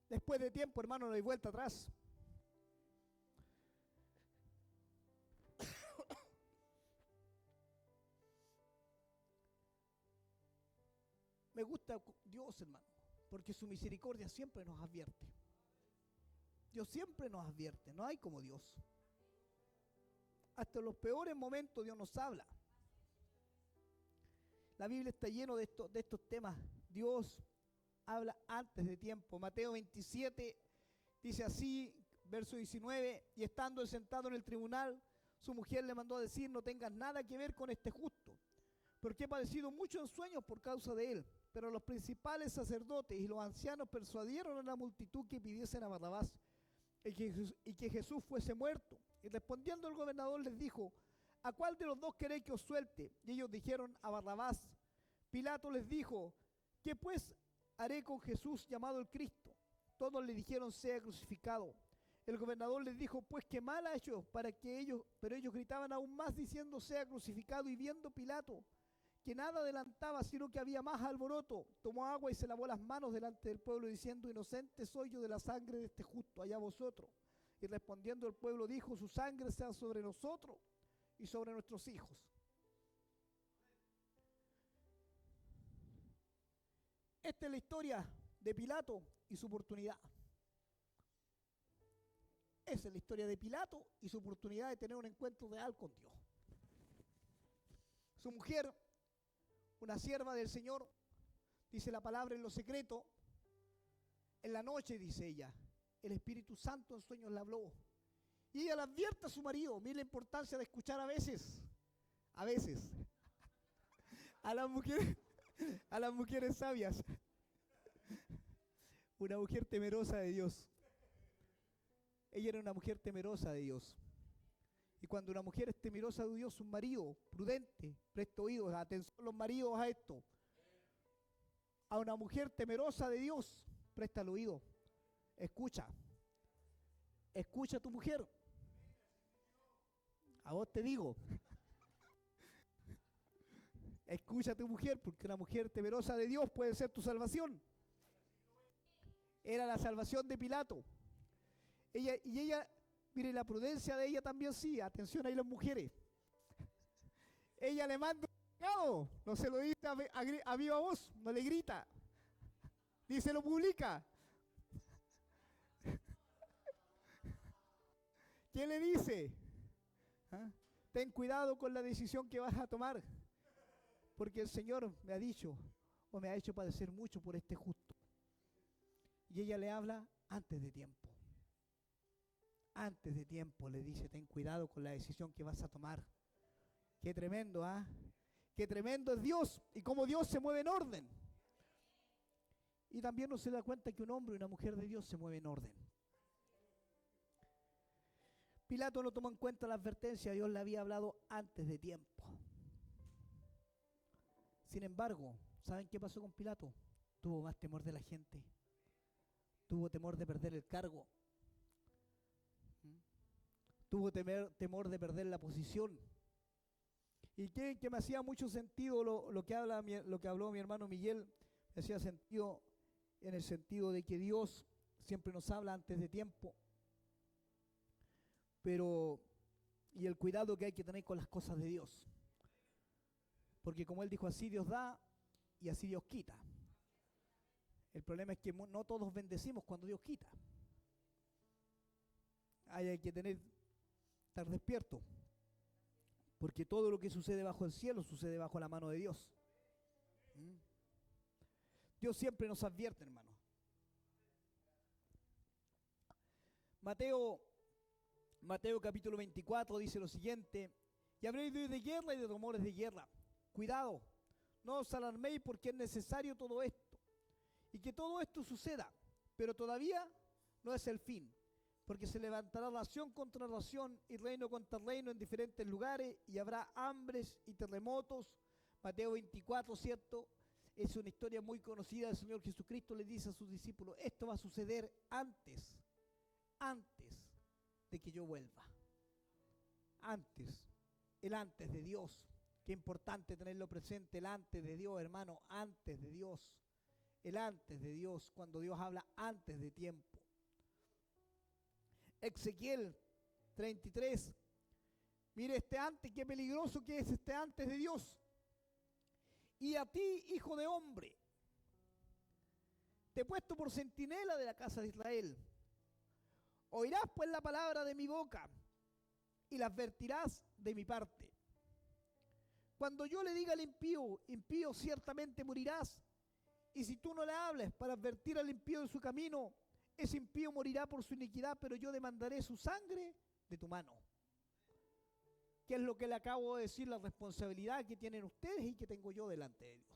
Después de tiempo, hermano, no hay vuelta atrás. Me gusta Dios, hermano, porque su misericordia siempre nos advierte. Dios siempre nos advierte, no hay como Dios. Hasta en los peores momentos Dios nos habla. La Biblia está llena de estos temas. Dios habla antes de tiempo. Mateo 27 dice así, verso 19, y estando él sentado en el tribunal, su mujer le mandó a decir, no tengas nada que ver con este justo, porque he padecido mucho en sueños por causa de él. Pero los principales sacerdotes y los ancianos persuadieron a la multitud que pidiesen a Barrabás y que Jesús fuese muerto. Y respondiendo el gobernador les dijo, ¿a cuál de los dos queréis que os suelte? Y ellos dijeron, a Barrabás. Pilato les dijo, ¿qué pues haré con Jesús llamado el Cristo? Todos le dijeron, sea crucificado. El gobernador les dijo, pues qué mal ha hecho pero ellos gritaban aún más diciendo, sea crucificado. Y viendo Pilato que nada adelantaba, sino que había más alboroto, tomó agua y se lavó las manos delante del pueblo, diciendo, inocente soy yo de la sangre de este justo, allá vosotros. Y respondiendo el pueblo dijo, su sangre sea sobre nosotros y sobre nuestros hijos. Esta es la historia de Pilato y su oportunidad. Esa es la historia de Pilato y su oportunidad de tener un encuentro real con Dios. Su mujer, una sierva del Señor, dice la palabra en lo secreto, en la noche, dice ella, el Espíritu Santo en sueños le habló. Y ella le advierte a su marido, mira la importancia de escuchar a veces, a las mujeres sabias. Una mujer temerosa de Dios. Ella era una mujer temerosa de Dios. Y cuando una mujer es temerosa de Dios, un marido prudente, presta oídos, atención los maridos a esto. A una mujer temerosa de Dios, presta el oído. Escucha. Escucha a tu mujer. A vos te digo. Escucha a tu mujer, porque una mujer temerosa de Dios puede ser tu salvación. Era la salvación de Pilato. Ella, mire, la prudencia de ella también sí. Atención ahí las mujeres. Ella le manda un recado, no se lo dice a viva voz, no le grita, ni se lo publica. ¿Qué le dice? ¿Ah? Ten cuidado con la decisión que vas a tomar, porque el Señor me ha dicho o me ha hecho padecer mucho por este justo. Y ella le habla antes de tiempo. Antes de tiempo le dice, ten cuidado con la decisión que vas a tomar. Qué tremendo, ¿ah? Qué tremendo es Dios y cómo Dios se mueve en orden. Y también no se da cuenta que un hombre y una mujer de Dios se mueven en orden. Pilato no tomó en cuenta la advertencia, Dios le había hablado antes de tiempo. Sin embargo, ¿saben qué pasó con Pilato? Tuvo más temor de la gente. Tuvo temor de perder el cargo. Tuvo temor de perder la posición. Y que me hacía mucho sentido lo que habló mi hermano Miguel, me hacía sentido en el sentido de que Dios siempre nos habla antes de tiempo. Y el cuidado que hay que tener con las cosas de Dios. Porque como él dijo, así Dios da y así Dios quita. El problema es que no todos bendecimos cuando Dios quita. Hay que estar despierto. Porque todo lo que sucede bajo el cielo sucede bajo la mano de Dios. Dios siempre nos advierte, hermano. Mateo Mateo capítulo 24 dice lo siguiente: y habréis de oír de guerra y de rumores de guerra. Cuidado, no os alarméis, porque es necesario todo esto, y que todo esto suceda, pero todavía no es el fin, porque se levantará nación contra nación y reino contra reino en diferentes lugares, y habrá hambres y terremotos. Mateo 24, ¿cierto? Es una historia muy conocida. El Señor Jesucristo le dice a sus discípulos: esto va a suceder antes de que yo vuelva. El antes de Dios. Qué importante tenerlo presente, el antes de Dios, hermano, antes de Dios. El antes de Dios, cuando Dios habla antes de tiempo. Ezequiel 33. Mire este antes, qué peligroso que es este antes de Dios. Y a ti, hijo de hombre, te he puesto por centinela de la casa de Israel. Oirás pues la palabra de mi boca y la advertirás de mi parte. Cuando yo le diga al impío, impío, ciertamente morirás. Y si tú no le hables para advertir al impío de su camino, ese impío morirá por su iniquidad, pero yo demandaré su sangre de tu mano. ¿Qué es lo que le acabo de decir? La responsabilidad que tienen ustedes y que tengo yo delante de Dios.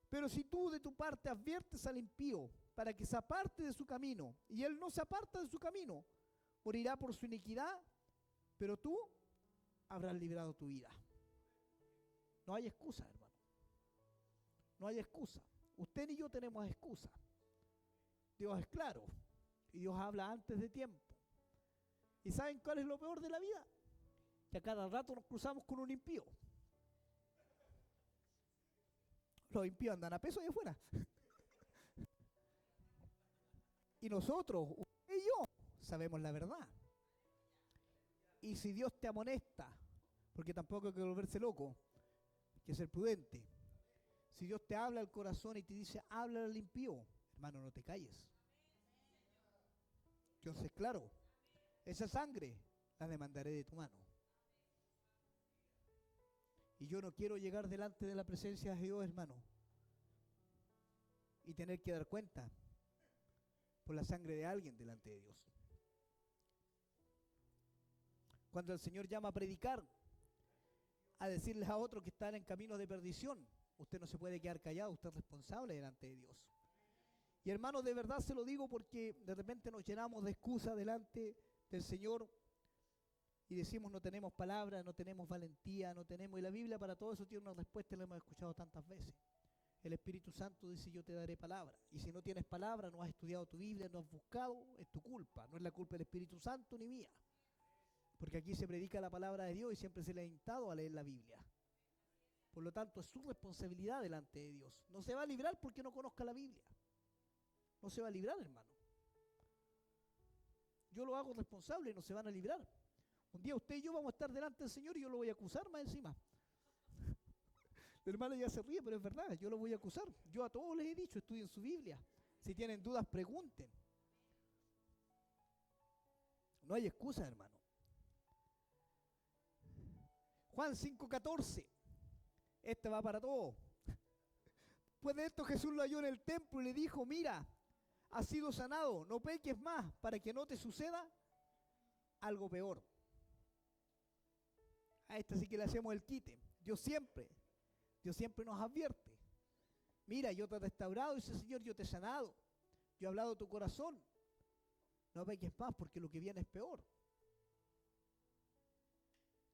Pero si tú de tu parte adviertes al impío para que se aparte de su camino, y él no se aparta de su camino, morirá por su iniquidad, pero tú habrás librado tu vida. No hay excusa, hermano. No hay excusa. Usted ni yo tenemos excusa. Dios es claro, y Dios habla antes de tiempo. ¿Y saben cuál es lo peor de la vida? Que a cada rato nos cruzamos con un impío. Los impíos andan a peso allá afuera. Y nosotros, usted y yo, sabemos la verdad. Y si Dios te amonesta, porque tampoco hay que volverse loco, hay que ser prudente. Si Dios te habla al corazón y te dice, habla al impío, hermano, no te calles. Dios es claro. Esa sangre la demandaré de tu mano. Y yo no quiero llegar delante de la presencia de Dios, hermano, y tener que dar cuenta por la sangre de alguien delante de Dios. Cuando el Señor llama a predicar, a decirles a otros que están en caminos de perdición, usted no se puede quedar callado, usted es responsable delante de Dios. Y hermanos, de verdad se lo digo porque de repente nos llenamos de excusas delante del Señor y decimos no tenemos palabra, no tenemos valentía, no tenemos, y la Biblia para todo eso tiene una respuesta y la hemos escuchado tantas veces. El Espíritu Santo dice yo te daré palabra, y si no tienes palabra, no has estudiado tu Biblia, no has buscado, es tu culpa, no es la culpa del Espíritu Santo ni mía, porque aquí se predica la palabra de Dios y siempre se le ha instado a leer la Biblia. Por lo tanto es su responsabilidad delante de Dios. No se va a librar porque no conozca la Biblia, no se va a librar, hermano. Yo lo hago responsable y no se van a librar. Un día usted y yo vamos a estar delante del Señor y yo lo voy a acusar más encima. El hermano ya se ríe, pero es verdad, yo lo voy a acusar. Yo a todos les he dicho, estudien su Biblia. Si tienen dudas, pregunten. No hay excusa, hermano. Juan 5:14. Este va para todos. Después de esto Jesús lo halló en el templo y le dijo, mira, has sido sanado, no peques más para que no te suceda algo peor. A esta sí que le hacemos el quite. Dios siempre nos advierte. Mira, yo te he restaurado, dice el Señor, yo te he sanado. Yo he hablado a tu corazón. No peques más porque lo que viene es peor.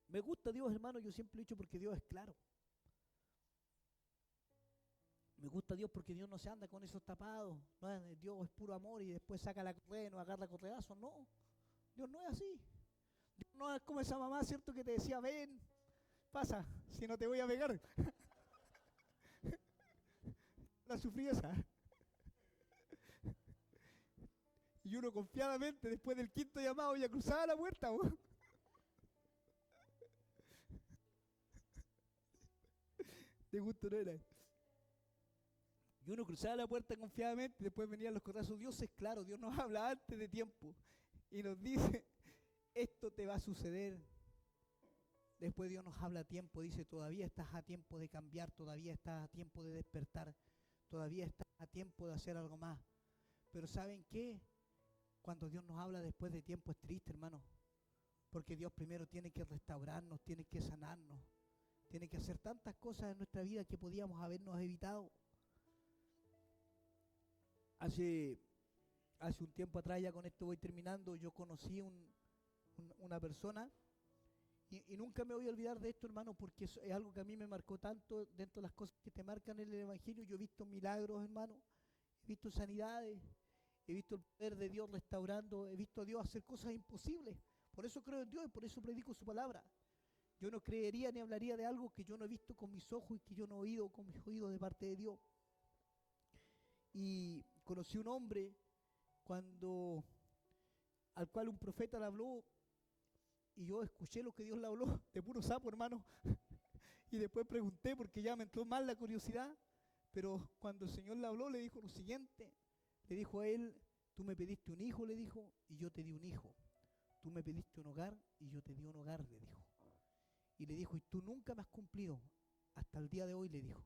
Me gusta Dios, hermano, yo siempre he dicho porque Dios es claro. Me gusta Dios porque Dios no se anda con esos tapados. No, Dios es puro amor y después saca la correa y nos agarra correazos. No, Dios no es así. Dios no es como esa mamá, ¿cierto? Que te decía, ven, pasa, si no te voy a pegar. La sufrí esa. Y uno confiadamente, después del quinto llamado, ya cruzaba la puerta. De gusto no era. Y uno cruzaba la puerta confiadamente, después venían los correazos. Dios es claro, Dios nos habla antes de tiempo. Y nos dice, esto te va a suceder. Después Dios nos habla a tiempo, dice, todavía estás a tiempo de cambiar, todavía estás a tiempo de despertar, todavía estás a tiempo de hacer algo más. Pero ¿saben qué? Cuando Dios nos habla después de tiempo es triste, hermano. Porque Dios primero tiene que restaurarnos, tiene que sanarnos, tiene que hacer tantas cosas en nuestra vida que podíamos habernos evitado. Hace un tiempo atrás, ya con esto voy terminando, yo conocí una persona y nunca me voy a olvidar de esto, hermano, porque es algo que a mí me marcó tanto dentro de las cosas que te marcan en el Evangelio. Yo he visto milagros, hermano, he visto sanidades, he visto el poder de Dios restaurando, he visto a Dios hacer cosas imposibles. Por eso creo en Dios y por eso predico su palabra. Yo no creería ni hablaría de algo que yo no he visto con mis ojos y que yo no he oído con mis oídos de parte de Dios. Y conocí un hombre al cual un profeta le habló, y yo escuché lo que Dios le habló de puro sapo, hermano. Y después pregunté porque ya me entró mal la curiosidad. Pero cuando el Señor le habló, le dijo lo siguiente. Le dijo a él: tú me pediste un hijo, le dijo, y yo te di un hijo. Tú me pediste un hogar y yo te di un hogar, le dijo. Y le dijo: y tú nunca me has cumplido hasta el día de hoy, le dijo.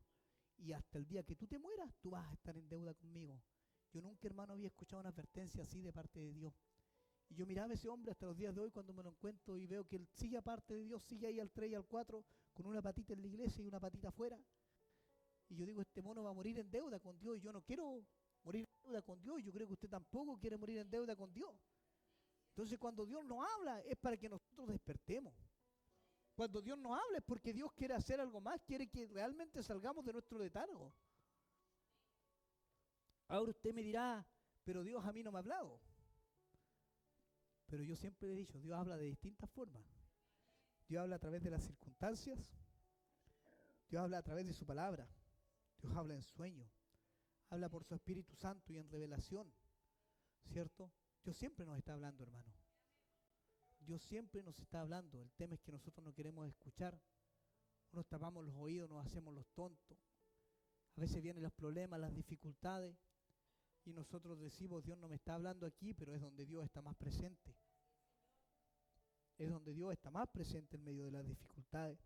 Y hasta el día que tú te mueras, tú vas a estar en deuda conmigo. Yo nunca, hermano, había escuchado una advertencia así de parte de Dios. Y yo miraba a ese hombre hasta los días de hoy cuando me lo encuentro y veo que él sigue aparte de Dios, sigue ahí al 3 y al 4, con una patita en la iglesia y una patita afuera. Y yo digo, este mono va a morir en deuda con Dios, y yo no quiero morir en deuda con Dios, y yo creo que usted tampoco quiere morir en deuda con Dios. Entonces cuando Dios nos habla es para que nosotros despertemos. Cuando Dios nos habla es porque Dios quiere hacer algo más, quiere que realmente salgamos de nuestro letargo. Ahora usted me dirá, pero Dios a mí no me ha hablado. Pero yo siempre le he dicho, Dios habla de distintas formas. Dios habla a través de las circunstancias, Dios habla a través de su palabra, Dios habla en sueños, habla por su Espíritu Santo y en revelación, ¿cierto? Dios siempre nos está hablando, hermano. Dios siempre nos está hablando. El tema es que nosotros no queremos escuchar. Nos tapamos los oídos, nos hacemos los tontos. A veces vienen los problemas, las dificultades, y nosotros decimos, Dios no me está hablando aquí, pero es donde Dios está más presente. Es donde Dios está más presente en medio de las dificultades.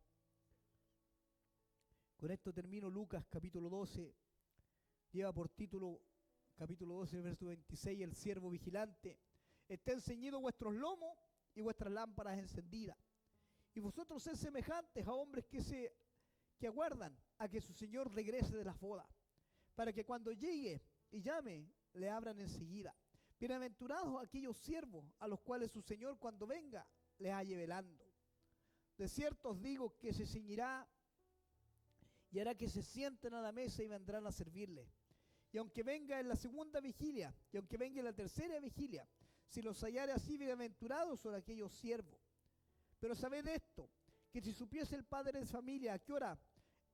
Con esto termino. Lucas capítulo 12, lleva por título, capítulo 12, verso 26, el siervo vigilante. Estén ceñidos vuestros lomos y vuestras lámparas encendidas. Y vosotros sed semejantes a hombres que aguardan a que su Señor regrese de las bodas, para que cuando llegue y llame, le abran enseguida. Bienaventurados aquellos siervos a los cuales su Señor cuando venga les halle velando. De cierto os digo que se ceñirá y hará que se sienten a la mesa y vendrán a servirle. Y aunque venga en la segunda vigilia, y aunque venga en la tercera vigilia, si los hallare así, bienaventurados son aquellos siervos. Pero sabed esto, que si supiese el padre de familia a qué hora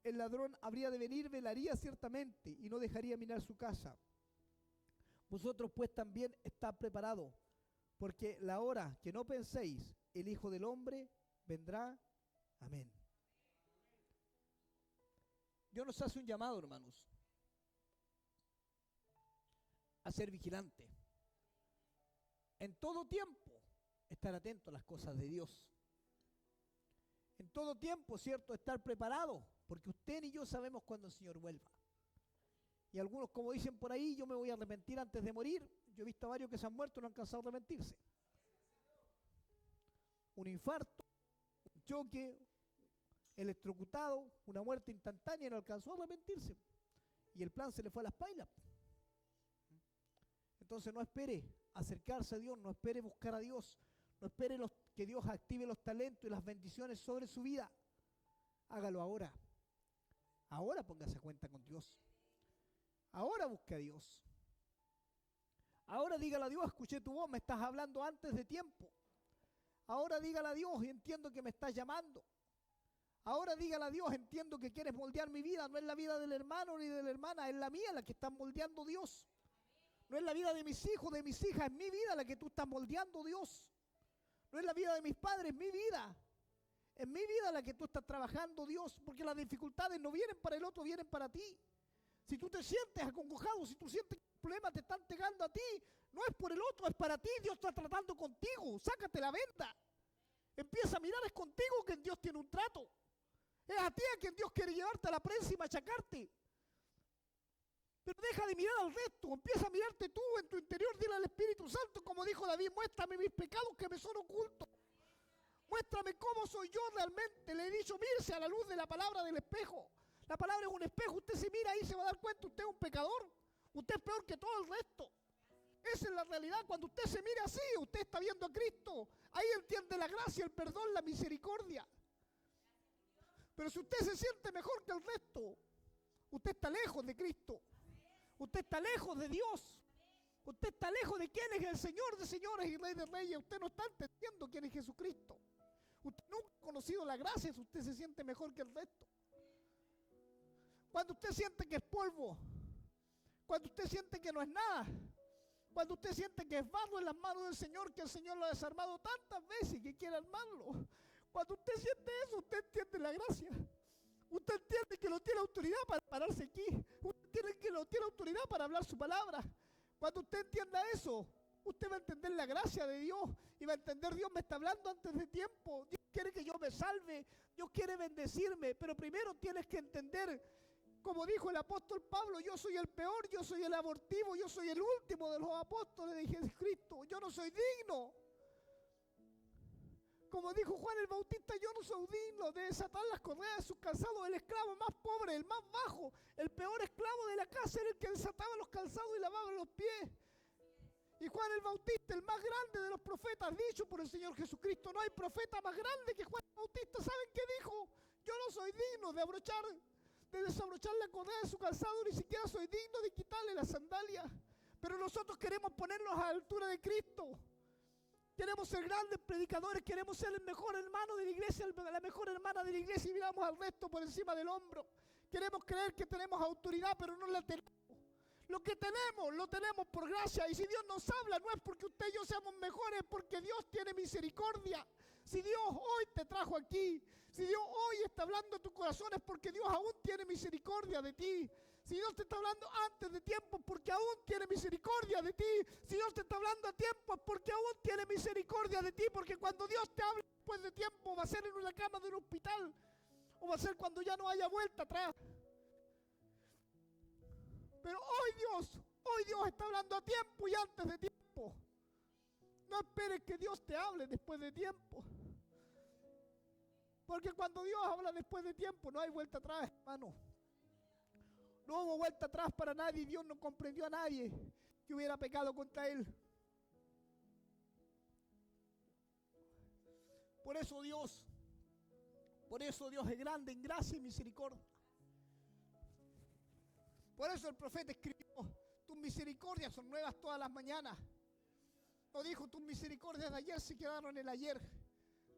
el ladrón habría de venir, velaría ciertamente y no dejaría minar su casa. Vosotros pues también estad preparados, porque la hora que no penséis, el Hijo del Hombre vendrá. Amén. Dios nos hace un llamado, hermanos, a ser vigilantes. En todo tiempo, estar atento a las cosas de Dios. En todo tiempo, ¿cierto?, estar preparado, porque usted ni yo sabemos cuándo el Señor vuelva. Y algunos, como dicen por ahí, yo me voy a arrepentir antes de morir. Yo he visto a varios que se han muerto y no han cansado de arrepentirse. Un infarto, un choque, electrocutado, una muerte instantánea, y no alcanzó a arrepentirse. Y el plan se le fue a las pailas. Entonces no espere acercarse a Dios, no espere buscar a Dios, no espere que Dios active los talentos y las bendiciones sobre su vida. Hágalo ahora. Ahora póngase a cuenta con Dios. Ahora busque a Dios. Ahora dígale a Dios, escuché tu voz, me estás hablando antes de tiempo. Ahora dígale a Dios, y entiendo que me estás llamando. Ahora dígale a Dios, entiendo que quieres moldear mi vida. No es la vida del hermano ni de la hermana, es la mía la que está moldeando Dios. No es la vida de mis hijos, de mis hijas, es mi vida la que tú estás moldeando, Dios. No es la vida de mis padres, es mi vida. Es mi vida la que tú estás trabajando, Dios, porque las dificultades no vienen para el otro, vienen para ti. Si tú te sientes acongojado, si tú sientes que los problemas te están pegando a ti, no es por el otro, es para ti. Dios está tratando contigo. Sácate la venda. Empieza a mirar, es contigo que Dios tiene un trato. Es a ti a quien Dios quiere llevarte a la prensa y machacarte. Pero deja de mirar al resto, empieza a mirarte tú en tu interior, dile al Espíritu Santo, como dijo David, muéstrame mis pecados que me son ocultos. Muéstrame cómo soy yo realmente. Le he dicho, mírese a la luz de la palabra del espejo. La palabra es un espejo, usted se mira ahí y se va a dar cuenta, usted es un pecador. Usted es peor que todo el resto. Esa es la realidad. Cuando usted se mira así, usted está viendo a Cristo. Ahí entiende la gracia, el perdón, la misericordia. Pero si usted se siente mejor que el resto, usted está lejos de Cristo. Usted está lejos de Dios. Usted está lejos de quién es el Señor de señores y Rey de reyes. Usted no está entendiendo quién es Jesucristo. Usted nunca ha conocido la gracia si usted se siente mejor que el resto. Cuando usted siente que es polvo, cuando usted siente que no es nada, cuando usted siente que es barro en las manos del Señor, que el Señor lo ha desarmado tantas veces y que quiere armarlo. Cuando usted siente eso, usted entiende la gracia. Usted entiende que no tiene autoridad para pararse aquí. Usted entiende que no tiene autoridad para hablar su palabra. Cuando usted entienda eso, usted va a entender la gracia de Dios y va a entender Dios me está hablando antes de tiempo. Dios quiere que yo me salve, Dios quiere bendecirme, pero primero tienes que entender, como dijo el apóstol Pablo, yo soy el peor, yo soy el abortivo, yo soy el último de los apóstoles de Jesucristo, yo no soy digno. Como dijo Juan el Bautista, yo no soy digno de desatar las correas de sus calzados. El esclavo más pobre, el más bajo, el peor esclavo de la casa era el que desataba los calzados y lavaba los pies. Y Juan el Bautista, el más grande de los profetas, dicho por el Señor Jesucristo, no hay profeta más grande que Juan el Bautista. ¿Saben qué dijo? Yo no soy digno de desabrochar la correa de su calzado, ni siquiera soy digno de quitarle las sandalias. Pero nosotros queremos ponernos a la altura de Cristo. Queremos ser grandes predicadores, queremos ser el mejor hermano de la iglesia, la mejor hermana de la iglesia y miramos al resto por encima del hombro. Queremos creer que tenemos autoridad, pero no la tenemos. Lo que tenemos, lo tenemos por gracia. Y si Dios nos habla, no es porque usted y yo seamos mejores, es porque Dios tiene misericordia. Si Dios hoy te trajo aquí, si Dios hoy está hablando a tu corazón, es porque Dios aún tiene misericordia de ti. Si Dios te está hablando antes de tiempo, porque aún tiene misericordia de ti. Si Dios te está hablando a tiempo, es porque aún tiene misericordia de ti. Porque cuando Dios te habla después de tiempo, va a ser en una cama de un hospital, o va a ser cuando ya no haya vuelta atrás. Pero hoy Dios está hablando a tiempo y antes de tiempo. No esperes que Dios te hable después de tiempo. Porque cuando Dios habla después de tiempo, no hay vuelta atrás, hermano. No hubo vuelta atrás para nadie. Dios no comprendió a nadie que hubiera pecado contra Él. Por eso Dios es grande en gracia y misericordia. Por eso el profeta escribió, tus misericordias son nuevas todas las mañanas. No dijo, tus misericordias de ayer se quedaron en el ayer.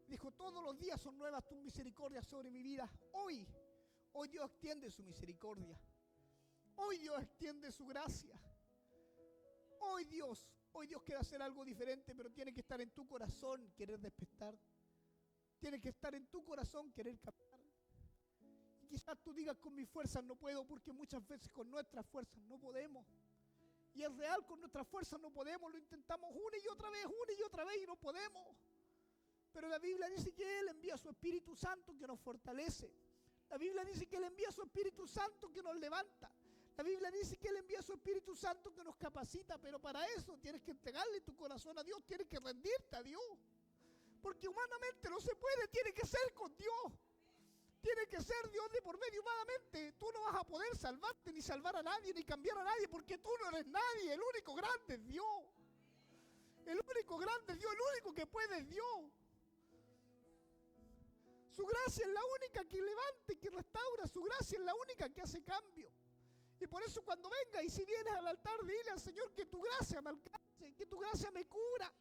Dijo, todos los días son nuevas tus misericordias sobre mi vida. Hoy Dios extiende su misericordia. Hoy Dios extiende su gracia. Hoy Dios quiere hacer algo diferente, pero tiene que estar en tu corazón querer despertar. Tiene que estar en tu corazón querer cambiar. Y quizás tú digas, con mis fuerzas no puedo, porque muchas veces con nuestras fuerzas no podemos. Y es real, con nuestras fuerzas no podemos, lo intentamos una y otra vez y no podemos. Pero la Biblia dice que Él envía a su Espíritu Santo que nos fortalece. La Biblia dice que Él envía a su Espíritu Santo que nos levanta. La Biblia dice que Él envía a su Espíritu Santo que nos capacita, pero para eso tienes que entregarle tu corazón a Dios, tienes que rendirte a Dios. Porque humanamente no se puede, tiene que ser con Dios. Tiene que ser Dios de por medio. Humanamente tú no vas a poder salvarte, ni salvar a nadie, ni cambiar a nadie, porque tú no eres nadie. El único grande es Dios. El único grande es Dios, el único que puede es Dios. Su gracia es la única que levanta y que restaura. Su gracia es la única que hace cambio. Y por eso cuando venga y si vienes al altar, dile al Señor que tu gracia me alcance, que tu gracia me cubra,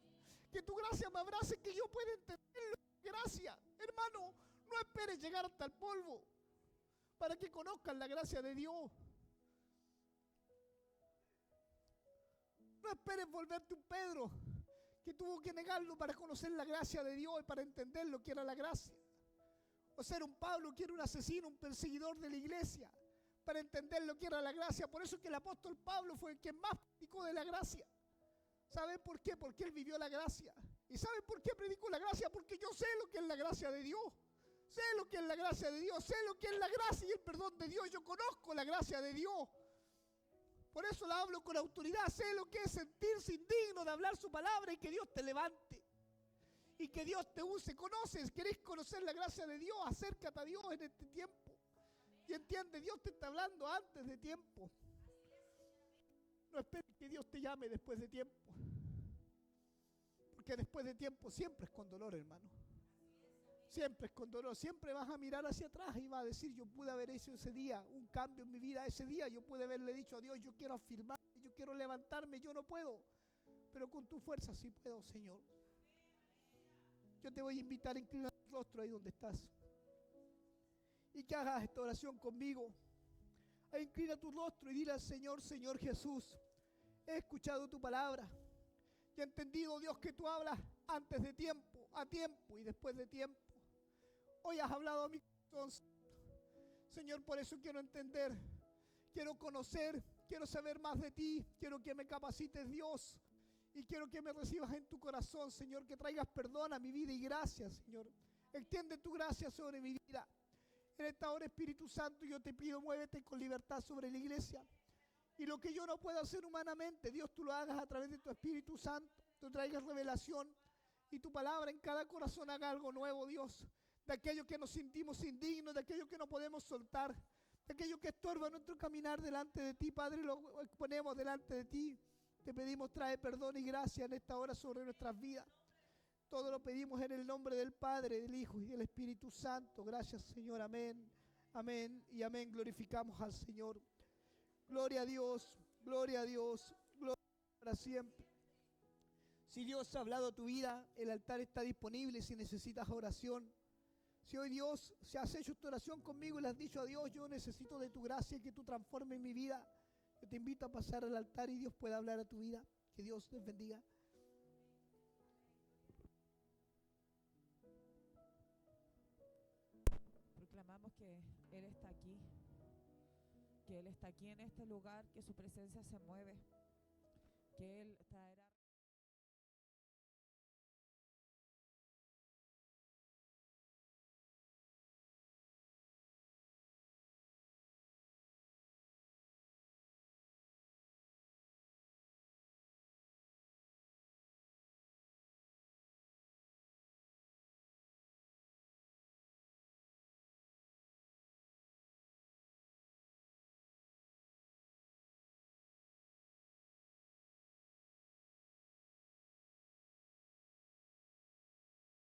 que tu gracia me abrace, que yo pueda entender gracia. Hermano, no esperes llegar hasta el polvo para que conozcan la gracia de Dios. No esperes volverte un Pedro que tuvo que negarlo para conocer la gracia de Dios y para entender lo que era la gracia. O ser un Pablo que era un asesino, un perseguidor de la iglesia, para entender lo que era la gracia. Por eso es que el apóstol Pablo fue el que más predicó de la gracia. ¿Saben por qué? Porque él vivió la gracia. ¿Y saben por qué predicó la gracia? Porque yo sé lo que es la gracia de Dios. Sé lo que es la gracia de Dios. Sé lo que es la gracia y el perdón de Dios. Yo conozco la gracia de Dios. Por eso la hablo con autoridad. Sé lo que es sentirse indigno de hablar su palabra y que Dios te levante. Y que Dios te use. ¿Conoces? ¿Querés conocer la gracia de Dios? Acércate a Dios en este tiempo. Y entiende, Dios te está hablando antes de tiempo. No esperes que Dios te llame después de tiempo. Porque después de tiempo siempre es con dolor, hermano. Siempre es con dolor. Siempre vas a mirar hacia atrás y vas a decir, yo pude haber hecho ese día un cambio en mi vida. Ese día yo pude haberle dicho a Dios, yo quiero afirmar, yo quiero levantarme, yo no puedo. Pero con tu fuerza sí puedo, Señor. Yo te voy a invitar a inclinar tu rostro ahí donde estás. Y que hagas esta oración conmigo. Inclina tu rostro y dile al Señor, Señor Jesús, he escuchado tu palabra y he entendido, Dios, que tú hablas antes de tiempo, a tiempo y después de tiempo. Hoy has hablado a mi corazón, Señor, por eso quiero entender, quiero conocer, quiero saber más de ti, quiero que me capacites, Dios, y quiero que me recibas en tu corazón, Señor, que traigas perdón a mi vida y gracias, Señor. Extiende tu gracia sobre mi vida. En esta hora, Espíritu Santo, yo te pido, muévete con libertad sobre la iglesia. Y lo que yo no puedo hacer humanamente, Dios, tú lo hagas a través de tu Espíritu Santo. Tú traigas revelación y tu palabra en cada corazón haga algo nuevo, Dios. De aquello que nos sentimos indignos, de aquello que no podemos soltar, de aquello que estorba nuestro caminar delante de ti, Padre, lo exponemos delante de ti. Te pedimos, trae perdón y gracia en esta hora sobre nuestras vidas. Todo lo pedimos en el nombre del Padre, del Hijo y del Espíritu Santo. Gracias, Señor. Amén. Amén y amén. Glorificamos al Señor. Gloria a Dios. Gloria a Dios. Gloria para siempre. Si Dios ha hablado a tu vida, el altar está disponible si necesitas oración. Si hoy Dios, si has hecho tu oración conmigo y le has dicho a Dios, yo necesito de tu gracia y que tú transformes mi vida, yo te invito a pasar al altar y Dios pueda hablar a tu vida. Que Dios les bendiga. Proclamamos que Él está aquí, que Él está aquí en este lugar, que su presencia se mueve, que Él traerá